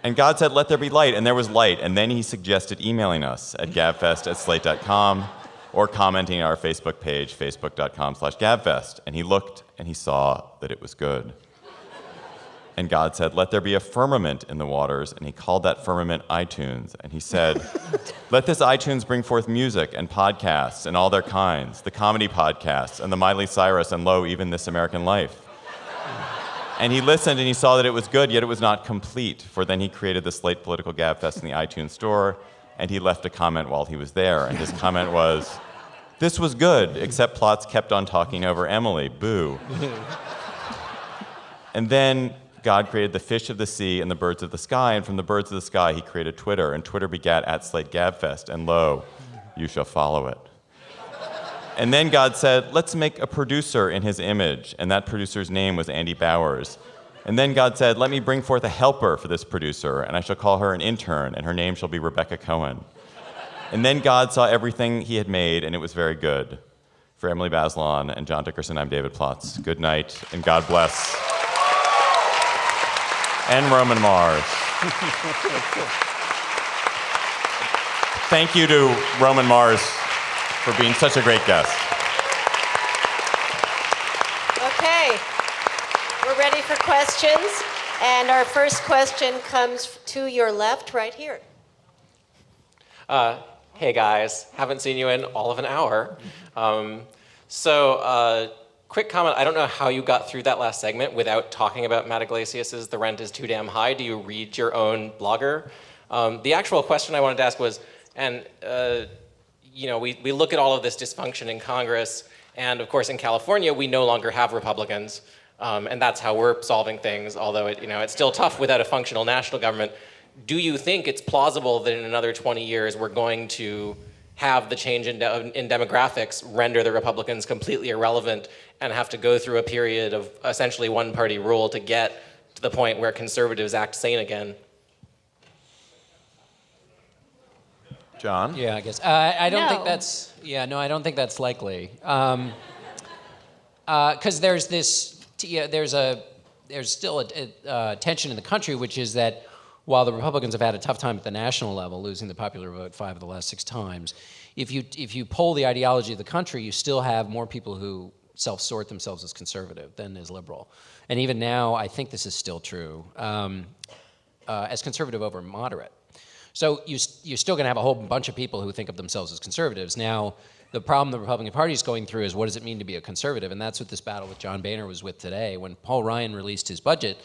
And God said, let there be light, and there was light. And then he suggested emailing us at gabfest@slate.com or commenting on our Facebook page, facebook.com/gabfest. And he looked and he saw that it was good. And God said, let there be a firmament in the waters. And he called that firmament iTunes. And he said, let this iTunes bring forth music and podcasts and all their kinds, the comedy podcasts and the Miley Cyrus and lo, even This American Life. And he listened and he saw that it was good, yet it was not complete. For then he created the Slate Political Gabfest in the iTunes store, and he left a comment while he was there. And his comment was, this was good, except Plotz kept on talking over Emily. Boo. And then God created the fish of the sea and the birds of the sky, and from the birds of the sky he created Twitter, and Twitter begat @SlateGabfest, and lo, you shall follow it. And then God said, let's make a producer in his image, and that producer's name was Andy Bowers. And then God said, let me bring forth a helper for this producer, and I shall call her an intern, and her name shall be Rebecca Cohen. And then God saw everything he had made, and it was very good. For Emily Bazelon and John Dickerson, I'm David Plotz. Good night, and God bless. And Roman Mars. Thank you to Roman Mars for being such a great guest. Okay, we're ready for questions. And our first question comes to your left, right here. Hey guys, haven't seen you in all of an hour. Quick comment, I don't know how you got through that last segment without talking about Matt Iglesias' The Rent is Too Damn High. Do you read your own blogger? The actual question I wanted to ask was, we look at all of this dysfunction in Congress, and of course in California we no longer have Republicans, and that's how we're solving things, although it's still tough without a functional national government. Do you think it's plausible that in another 20 years we're going to have the change in demographics render the Republicans completely irrelevant and have to go through a period of essentially one-party rule to get to the point where conservatives act sane again? John? Yeah, I guess. I don't think No. that's. Yeah, no, I don't think that's likely. Because there's this. There's still a tension in the country, which is that while the Republicans have had a tough time at the national level, losing the popular vote 5 of the last 6 times, if you poll the ideology of the country, you still have more people who self-sort themselves as conservative than as liberal. And even now, I think this is still true, as conservative over moderate. So you're still going to have a whole bunch of people who think of themselves as conservatives. Now, the problem the Republican Party is going through is, what does it mean to be a conservative? And that's what this battle with John Boehner was with today. When Paul Ryan released his budget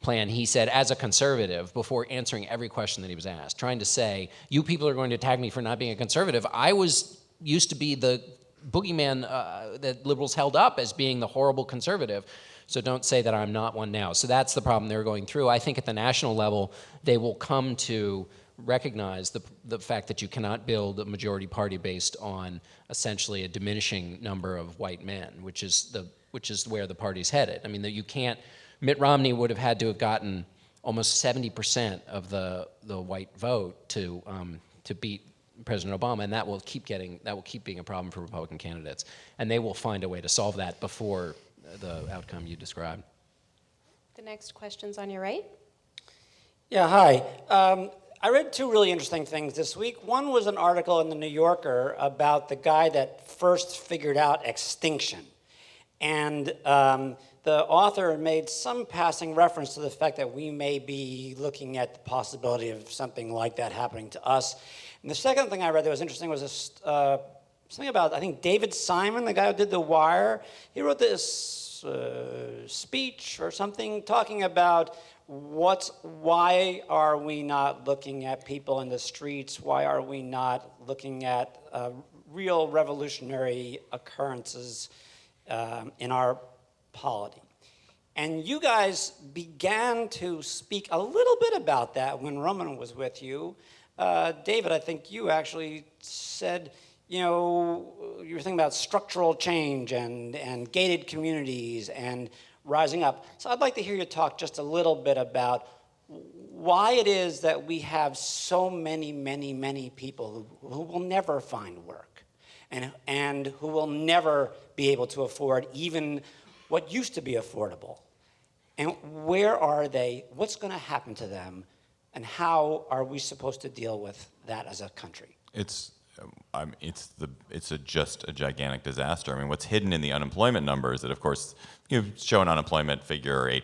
plan, he said, as a conservative, before answering every question that he was asked, trying to say, you people are going to attack me for not being a conservative. I used to be the boogeyman that liberals held up as being the horrible conservative. So don't say that I'm not one now. So that's the problem they're going through. I think at the national level, they will come to recognize the fact that you cannot build a majority party based on essentially a diminishing number of white men, which is where the party's headed. I mean, that you can't. Mitt Romney would have had to have gotten almost 70% of the white vote to beat President Obama, and that will keep being a problem for Republican candidates, and they will find a way to solve that before the outcome you described. The next question's on your right. Yeah, hi. I read 2 really interesting things this week. One was an article in the New Yorker about the guy that first figured out extinction. And the author made some passing reference to the fact that we may be looking at the possibility of something like that happening to us. And the second thing I read that was interesting was something about, I think, David Simon, the guy who did The Wire. He wrote this speech or something talking about why are we not looking at people in the streets? Why are we not looking at real revolutionary occurrences in our polity? And you guys began to speak a little bit about that when Roman was with you. David, I think you actually said, you were thinking about structural change and gated communities and rising up. So I'd like to hear you talk just a little bit about why it is that we have so many people who will never find work and who will never be able to afford even what used to be affordable. And where are they? What's going to happen to them? And how are we supposed to deal with that as a country? It's just a gigantic disaster. I mean, what's hidden in the unemployment numbers that, of course, you show an unemployment figure, 8%,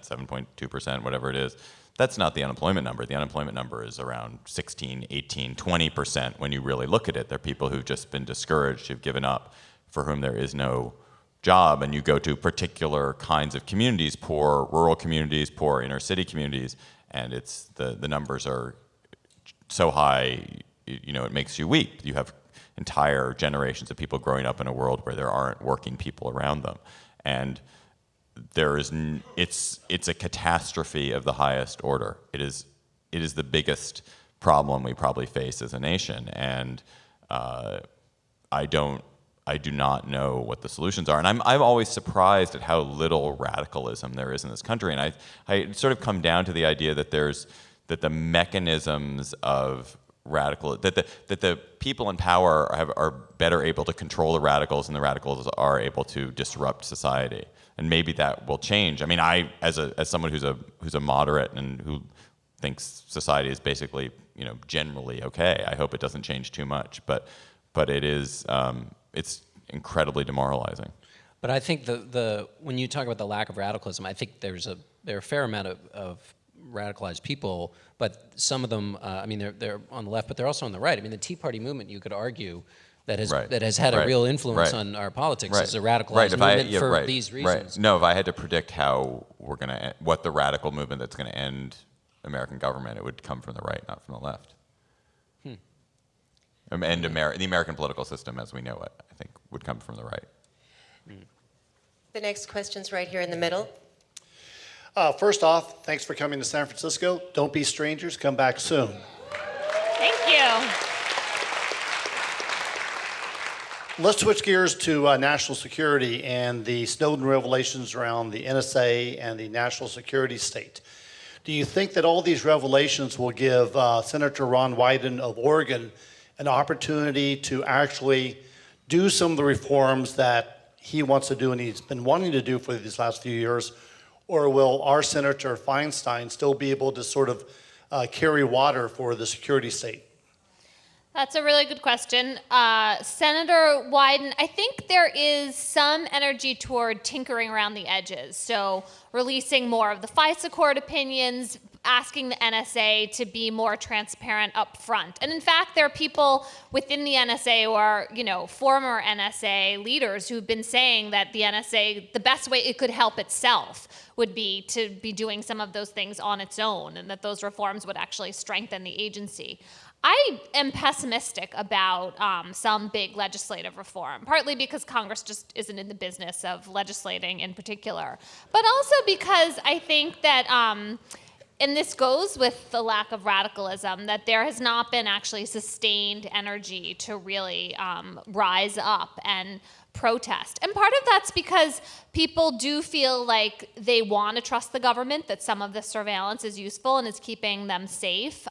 7.2%, whatever it is. That's not the unemployment number. The unemployment number is around 16, 18, 20% when you really look at it. They're people who've just been discouraged, who've given up, for whom there is no job. And you go to particular kinds of communities, poor rural communities, poor inner city communities, and it's the numbers are so high, it makes you weep. You have entire generations of people growing up in a world where there aren't working people around them, and it's a catastrophe of the highest order. It is the biggest problem we probably face as a nation, and I do not know what the solutions are. And I'm always surprised at how little radicalism there is in this country. And I sort of come down to the idea that that the mechanisms of that the people in power are better able to control the radicals, and the radicals are able to disrupt society. And maybe that will change. I mean, as someone who's a moderate and who thinks society is basically generally okay, I hope it doesn't change too much. But it is it's incredibly demoralizing. But I think when you talk about the lack of radicalism, I think there are a fair amount of radicalized people, but some of them, they're on the left, but they're also on the right. I mean, the Tea Party movement, you could argue, that has had a real influence on our politics as a radicalized movement for these reasons. No, if I had to predict how what the radical movement that's going to end American government, it would come from the right, not from the left. And the American political system as we know it, I think, would come from the right. The next question's right here in the middle. First off, thanks for coming to San Francisco. Don't be strangers. Come back soon. Thank you. Let's switch gears to national security and the Snowden revelations around the NSA and the national security state. Do you think that all these revelations will give Senator Ron Wyden of Oregon an opportunity to actually do some of the reforms that he wants to do and he's been wanting to do for these last few years? Or will our Senator Feinstein still be able to sort of carry water for the security state? That's a really good question. Senator Wyden, I think there is some energy toward tinkering around the edges. So releasing more of the FISA court opinions, asking the NSA to be more transparent up front. And in fact, there are people within the NSA who are, former NSA leaders who've been saying that the NSA, the best way it could help itself would be to be doing some of those things on its own, and that those reforms would actually strengthen the agency. I am pessimistic about some big legislative reform, partly because Congress just isn't in the business of legislating in particular, but also because I think that, and this goes with the lack of radicalism, that there has not been actually sustained energy to really rise up and protest. And part of that's because people do feel like they want to trust the government, that some of the surveillance is useful and is keeping them safe.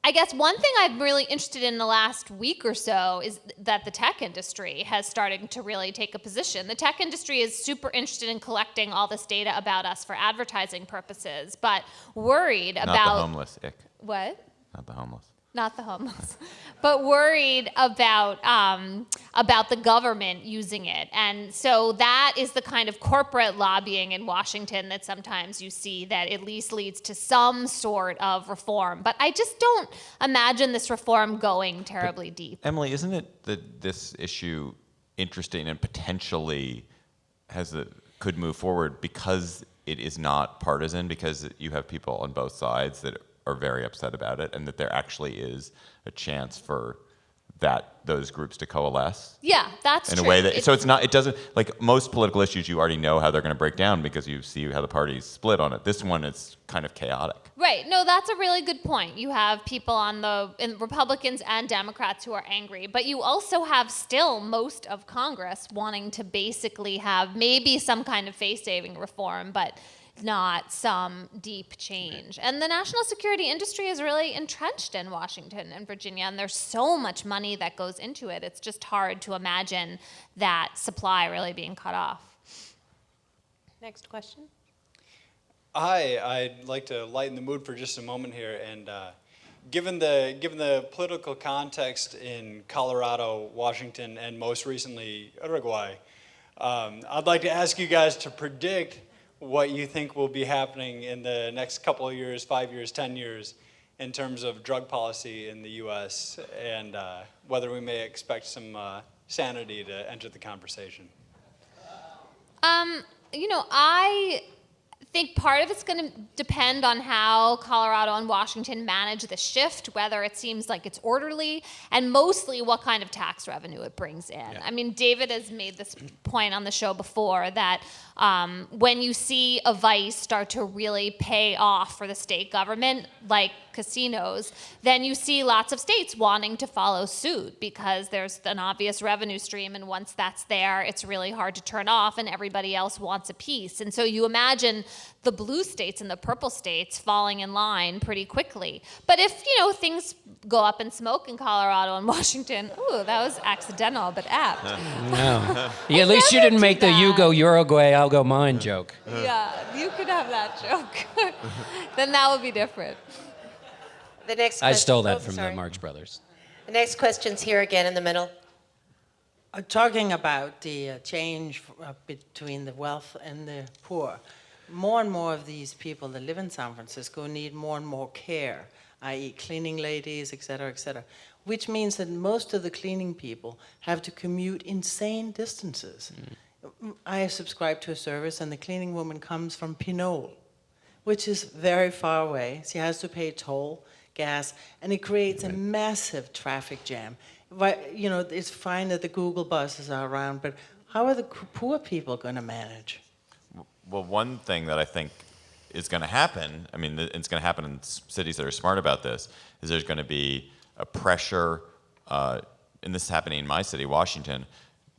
I guess one thing I'm really interested in the last week or so is that the tech industry has started to really take a position. The tech industry is super interested in collecting all this data about us for advertising purposes, but worried about... Not the homeless, Ick. What? Not the homeless. Not the homeless, but worried about the government using it. And so that is the kind of corporate lobbying in Washington that sometimes you see that at least leads to some sort of reform. But I just don't imagine this reform going terribly deep. Emily, isn't it that this issue interesting and potentially has could move forward because it is not partisan, because you have people on both sides that are very upset about it, and that there actually is a chance for those groups to coalesce. Yeah, that's in true. a way that it doesn't, like most political issues, you already know how they're going to break down because you see how the parties split on it. This one is kind of chaotic. Right. No, that's a really good point. You have people in Republicans and Democrats who are angry, but you also have still most of Congress wanting to basically have maybe some kind of face-saving reform, but not some deep change. And the national security industry is really entrenched in Washington and Virginia, and there's so much money that goes into it. It's just hard to imagine that supply really being cut off. Next question. Hi, I'd like to lighten the mood for just a moment here. And given the political context in Colorado, Washington, and most recently Uruguay, I'd like to ask you guys to predict what you think will be happening in the next couple of years, 5 years, 10 years, in terms of drug policy in the U.S., and whether we may expect some sanity to enter the conversation. I think part of it's going to depend on how Colorado and Washington manage the shift, whether it seems like it's orderly, and mostly what kind of tax revenue it brings in. Yeah. I mean, David has made this point on the show before that when you see a vice start to really pay off for the state government, like casinos, then you see lots of states wanting to follow suit because there's an obvious revenue stream, and once that's there, it's really hard to turn off, and everybody else wants a piece. And so you imagine the blue states and the purple states falling in line pretty quickly. But if, things go up in smoke in Colorado and Washington, ooh, that was accidental, but apt. No. Yeah, at least you didn't make the "you go Uruguay, I'll go mine" joke. Yeah, you could have that joke. Then that would be different. The next I stole that question, from the Marx Brothers. The next question's here again in the middle. Talking about the change between the wealth and the poor, more and more of these people that live in San Francisco need more and more care, i.e. cleaning ladies, et cetera, which means that most of the cleaning people have to commute insane distances. I subscribe to a service, and the cleaning woman comes from Pinole, which is very far away. She has to pay toll, gas, and it creates a massive traffic jam. It's fine that the Google buses are around, but how are the poor people going to manage? Well, one thing that I think is going to happen, it's going to happen in cities that are smart about this, is there's going to be a pressure, and this is happening in my city, Washington,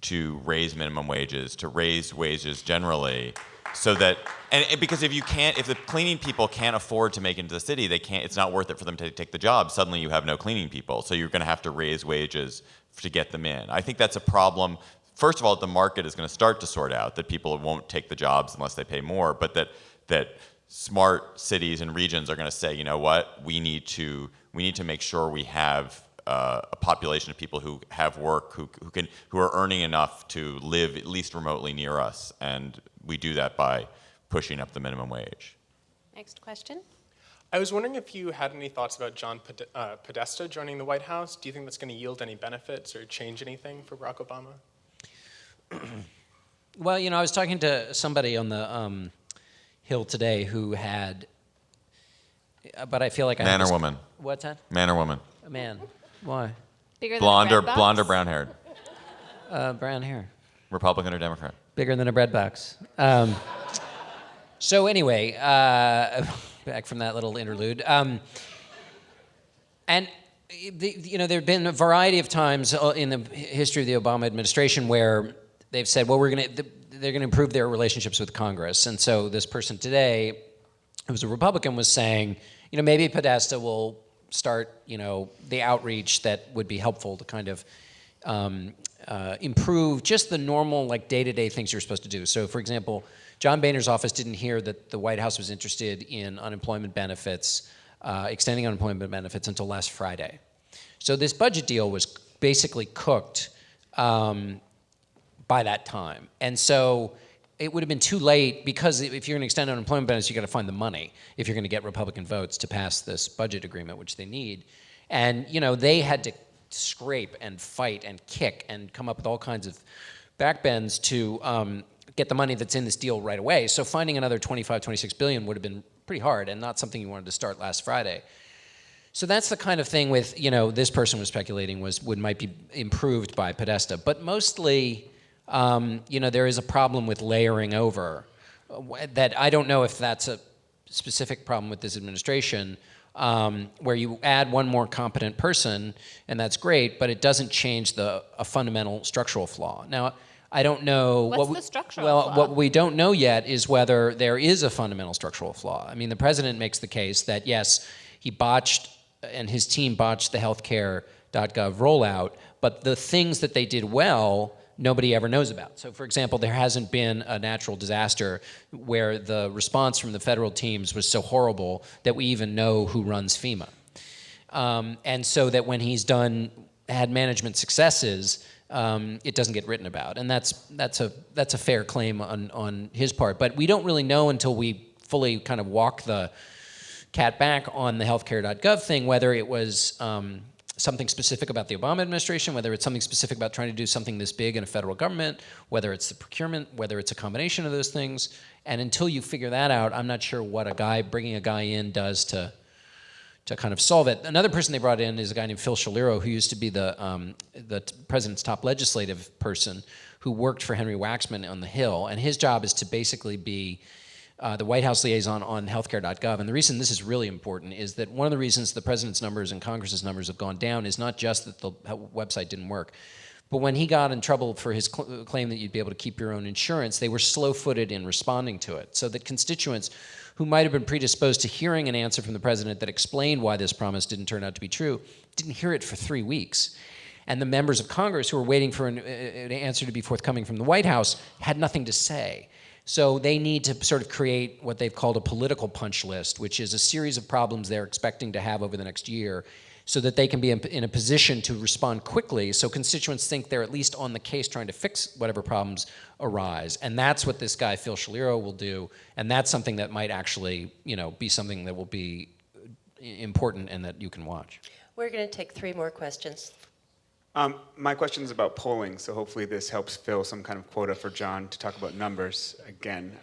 to raise minimum wages, to raise wages generally, so that, and because if the cleaning people can't afford to make it into the city, it's not worth it for them to take the job. Suddenly you have no cleaning people, so you're going to have to raise wages to get them in. I think that's a problem. First of all, the market is going to start to sort out that people won't take the jobs unless they pay more, but that smart cities and regions are going to say, you know what, we need to make sure we have a population of people who have work, who are earning enough to live at least remotely near us, and we do that by pushing up the minimum wage. Next question. I was wondering if you had any thoughts about John Podesta joining the White House. Do you think that's going to yield any benefits or change anything for Barack Obama? Well, I was talking to somebody on the Hill today who had, but I feel like Man or woman? What's that? Man or woman? A man. Why? Bigger Blonde than or brown haired? Brown hair. Republican or Democrat? Bigger than a bread box. So anyway, back from that little interlude. And there have been a variety of times in the history of the Obama administration where they've said, well, they're going to improve their relationships with Congress. And so this person today, who was a Republican, was saying, maybe Podesta will start, the outreach that would be helpful to kind of improve just the normal, day-to-day things you're supposed to do. So, for example, John Boehner's office didn't hear that the White House was interested in unemployment benefits, extending unemployment benefits until last Friday. So this budget deal was basically cooked by that time. And so it would have been too late, because if you're going to extend unemployment benefits, you've got to find the money if you're going to get Republican votes to pass this budget agreement, which they need. And, they had to scrape and fight and kick and come up with all kinds of backbends get the money that's in this deal right away. So finding another 25, 26 billion would have been pretty hard and not something you wanted to start last Friday. So that's the kind of thing with, this person was speculating might be improved by Podesta. But mostly, there is a problem with layering over that I don't know if that's a specific problem with this administration, where you add one more competent person, and that's great, but it doesn't change a fundamental structural flaw. Now, I don't know. What's the structural flaw? What we don't know yet is whether there is a fundamental structural flaw. I mean, the president makes the case that, yes, he botched, and his team botched the healthcare.gov rollout, but the things that they did well, nobody ever knows about. So, for example, there hasn't been a natural disaster where the response from the federal teams was so horrible that we even know who runs FEMA. And so that when he's had management successes, it doesn't get written about. And that's a fair claim on his part. But we don't really know until we fully kind of walk the cat back on the healthcare.gov thing, whether it was something specific about the Obama administration, whether it's something specific about trying to do something this big in a federal government, whether it's the procurement, whether it's a combination of those things. And until you figure that out, I'm not sure what bringing a guy in does to kind of solve it. Another person they brought in is a guy named Phil Shaliro, who used to be the president's top legislative person, who worked for Henry Waxman on the Hill. And his job is to basically be the White House liaison on healthcare.gov. And the reason this is really important is that one of the reasons the president's numbers and Congress's numbers have gone down is not just that the website didn't work, but when he got in trouble for his claim that you'd be able to keep your own insurance, they were slow-footed in responding to it. So that constituents who might have been predisposed to hearing an answer from the president that explained why this promise didn't turn out to be true didn't hear it for 3 weeks. And the members of Congress who were waiting for an answer to be forthcoming from the White House had nothing to say. So they need to sort of create what they've called a political punch list, which is a series of problems they're expecting to have over the next year, so that they can be in a position to respond quickly, so constituents think they're at least on the case trying to fix whatever problems arise. And that's what this guy, Phil Shaliro, will do, and that's something that might actually, be something that will be important and that you can watch. We're going to take 3 more questions. My question is about polling, so hopefully this helps fill some kind of quota for John to talk about numbers again.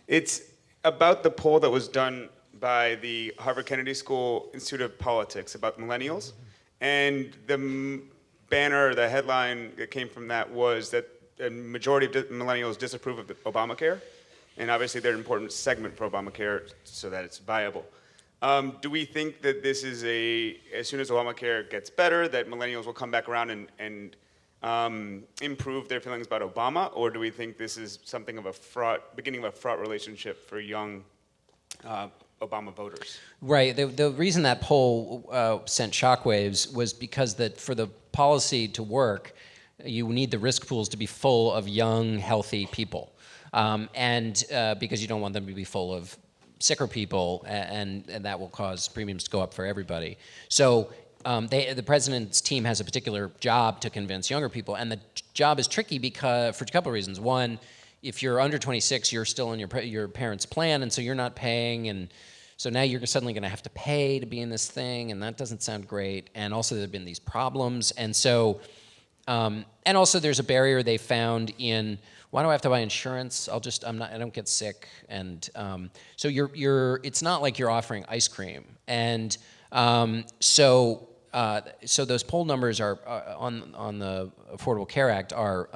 It's about the poll that was done by the Harvard Kennedy School Institute of Politics about millennials. And the banner, the headline that came from that was that a majority of millennials disapprove of Obamacare. And obviously they're an important segment for Obamacare so that it's viable. Do we think that this is as soon as Obamacare gets better, that millennials will come back around and improve their feelings about Obama? Or do we think this is something of beginning of a fraught relationship for young Obama voters? Right. The reason that poll sent shockwaves was because that for the policy to work, you need the risk pools to be full of young, healthy people. And because you don't want them to be full of sicker people, and that will cause premiums to go up for everybody. So the president's team has a particular job to convince younger people, and the job is tricky because for a couple of reasons. One, if you're under 26, you're still in your parents' plan, and so you're not paying, and so now you're suddenly going to have to pay to be in this thing, and that doesn't sound great. And also there have been these problems, and so and also there's a barrier they found in, why do I have to buy insurance? I don't get sick, and so it's not like you're offering ice cream, and so those poll numbers are on the Affordable Care Act are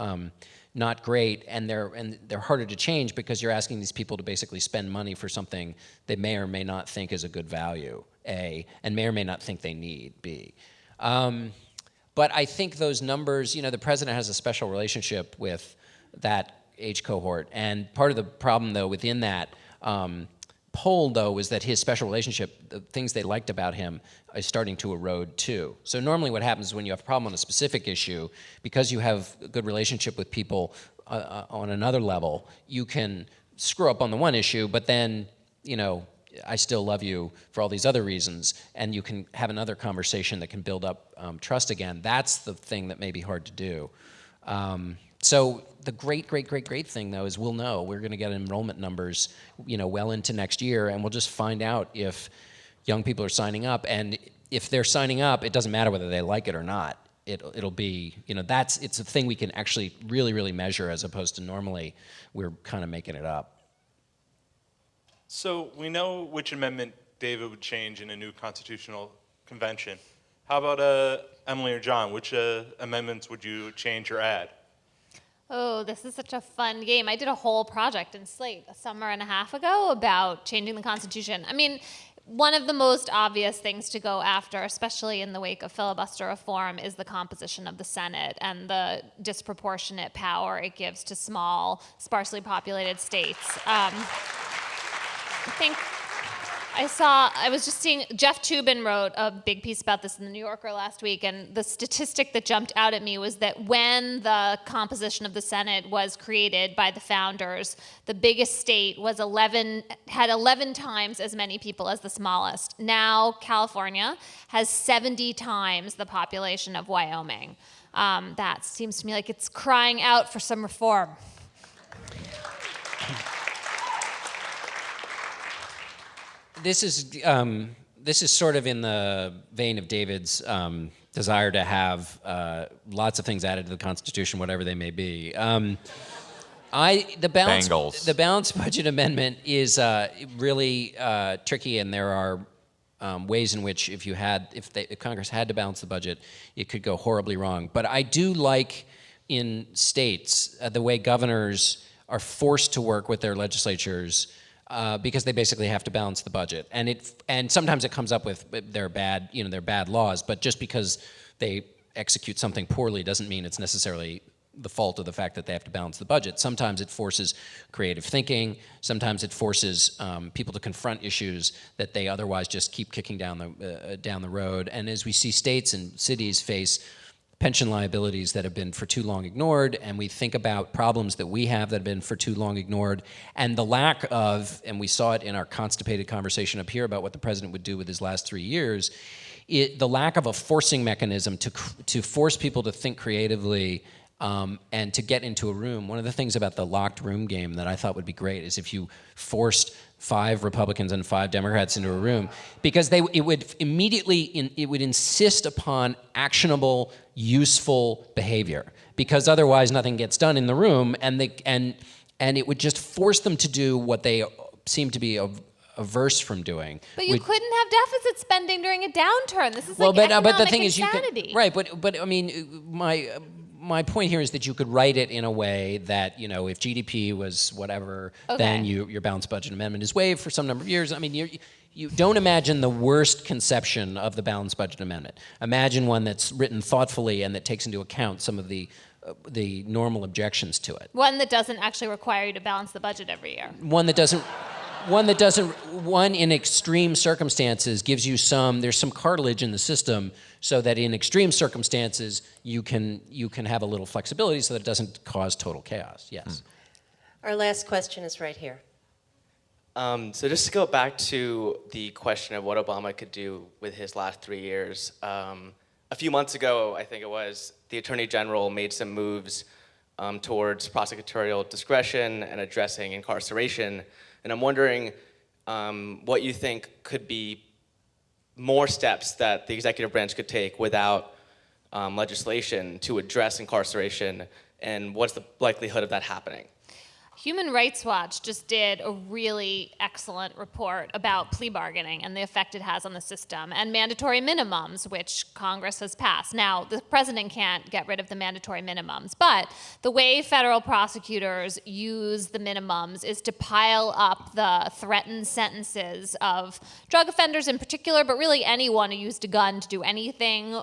not great, and they're harder to change because you're asking these people to basically spend money for something they may or may not think is a good value, A, and may or may not think they need, B. But I think those numbers, the president has a special relationship with that age cohort, and part of the problem, though, within that poll, though, was that his special relationship, the things they liked about him, is starting to erode, too. So normally what happens is when you have a problem on a specific issue, because you have a good relationship with people on another level, you can screw up on the one issue, but then, I still love you for all these other reasons, and you can have another conversation that can build up trust again. That's the thing that may be hard to do. So the great thing, though, is we'll know. We're going to get enrollment numbers, well into next year, and we'll just find out if young people are signing up. And if they're signing up, it doesn't matter whether they like it or not. it'll be, it's a thing we can actually really, really measure, as opposed to normally we're kind of making it up. So we know which amendment David would change in a new constitutional convention. How about Emily or John? Which amendments would you change or add? Oh, this is such a fun game. I did a whole project in Slate a summer and a half ago about changing the Constitution. I mean, one of the most obvious things to go after, especially in the wake of filibuster reform, is the composition of the Senate and the disproportionate power it gives to small, sparsely populated states. I was just seeing, Jeff Toobin wrote a big piece about this in the New Yorker last week, and the statistic that jumped out at me was that when the composition of the Senate was created by the founders, the biggest state had 11 times as many people as the smallest. Now California has 70 times the population of Wyoming. That seems to me like it's crying out for some reform. This is sort of in the vein of David's desire to have lots of things added to the Constitution, whatever they may be. The balanced budget amendment is really tricky, and there are ways in which if Congress had to balance the budget, it could go horribly wrong. But I do like in states the way governors are forced to work with their legislatures. Because they basically have to balance the budget, and sometimes it comes up with their bad laws. But just because they execute something poorly doesn't mean it's necessarily the fault of the fact that they have to balance the budget. Sometimes it forces creative thinking. Sometimes it forces people to confront issues that they otherwise just keep kicking down the road. And as we see states and cities face pension liabilities that have been for too long ignored, and we think about problems that we have that have been for too long ignored, and the lack of, and we saw it in our constipated conversation up here about what the president would do with his last 3 years, the lack of a forcing mechanism to force people to think creatively and to get into a room. One of the things about the locked room game that I thought would be great is if you forced 5 Republicans and 5 Democrats into a room, because it would insist upon actionable, useful behavior, because otherwise nothing gets done in the room, and it would just force them to do what they seem to be averse from doing. But you couldn't have deficit spending during a downturn. This is economic but the thing insanity. But I mean, my point here is that you could write it in a way that, if GDP was whatever, then your balanced budget amendment is waived for some number of years. I mean, you don't imagine the worst conception of the balanced budget amendment. Imagine one that's written thoughtfully and that takes into account some of the normal objections to it. One that doesn't actually require you to balance the budget every year. One in extreme circumstances gives you there's some cartilage in the system so that in extreme circumstances you can have a little flexibility so that it doesn't cause total chaos. Yes. Our last question is right here. So just to go back to the question of what Obama could do with his last 3 years, a few months ago, I think it was, the Attorney General made some moves towards prosecutorial discretion and addressing incarceration. And I'm wondering what you think could be more steps that the executive branch could take without legislation to address incarceration, and what's the likelihood of that happening? Human Rights Watch just did a really excellent report about plea bargaining and the effect it has on the system, and mandatory minimums, which Congress has passed. Now, the president can't get rid of the mandatory minimums, but the way federal prosecutors use the minimums is to pile up the threatened sentences of drug offenders in particular, but really anyone who used a gun to do anything.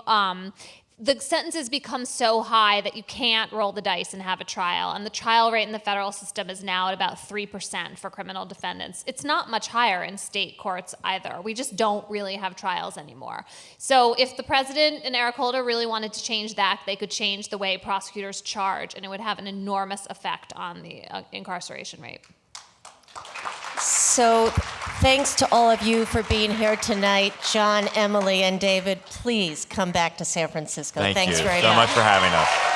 The sentences become so high that you can't roll the dice and have a trial. And the trial rate in the federal system is now at about 3% for criminal defendants. It's not much higher in state courts either. We just don't really have trials anymore. So if the president and Eric Holder really wanted to change that, they could change the way prosecutors charge, and it would have an enormous effect on the incarceration rate. So thanks to all of you for being here tonight. John, Emily, and David, please come back to San Francisco. Thanks very so much for having us.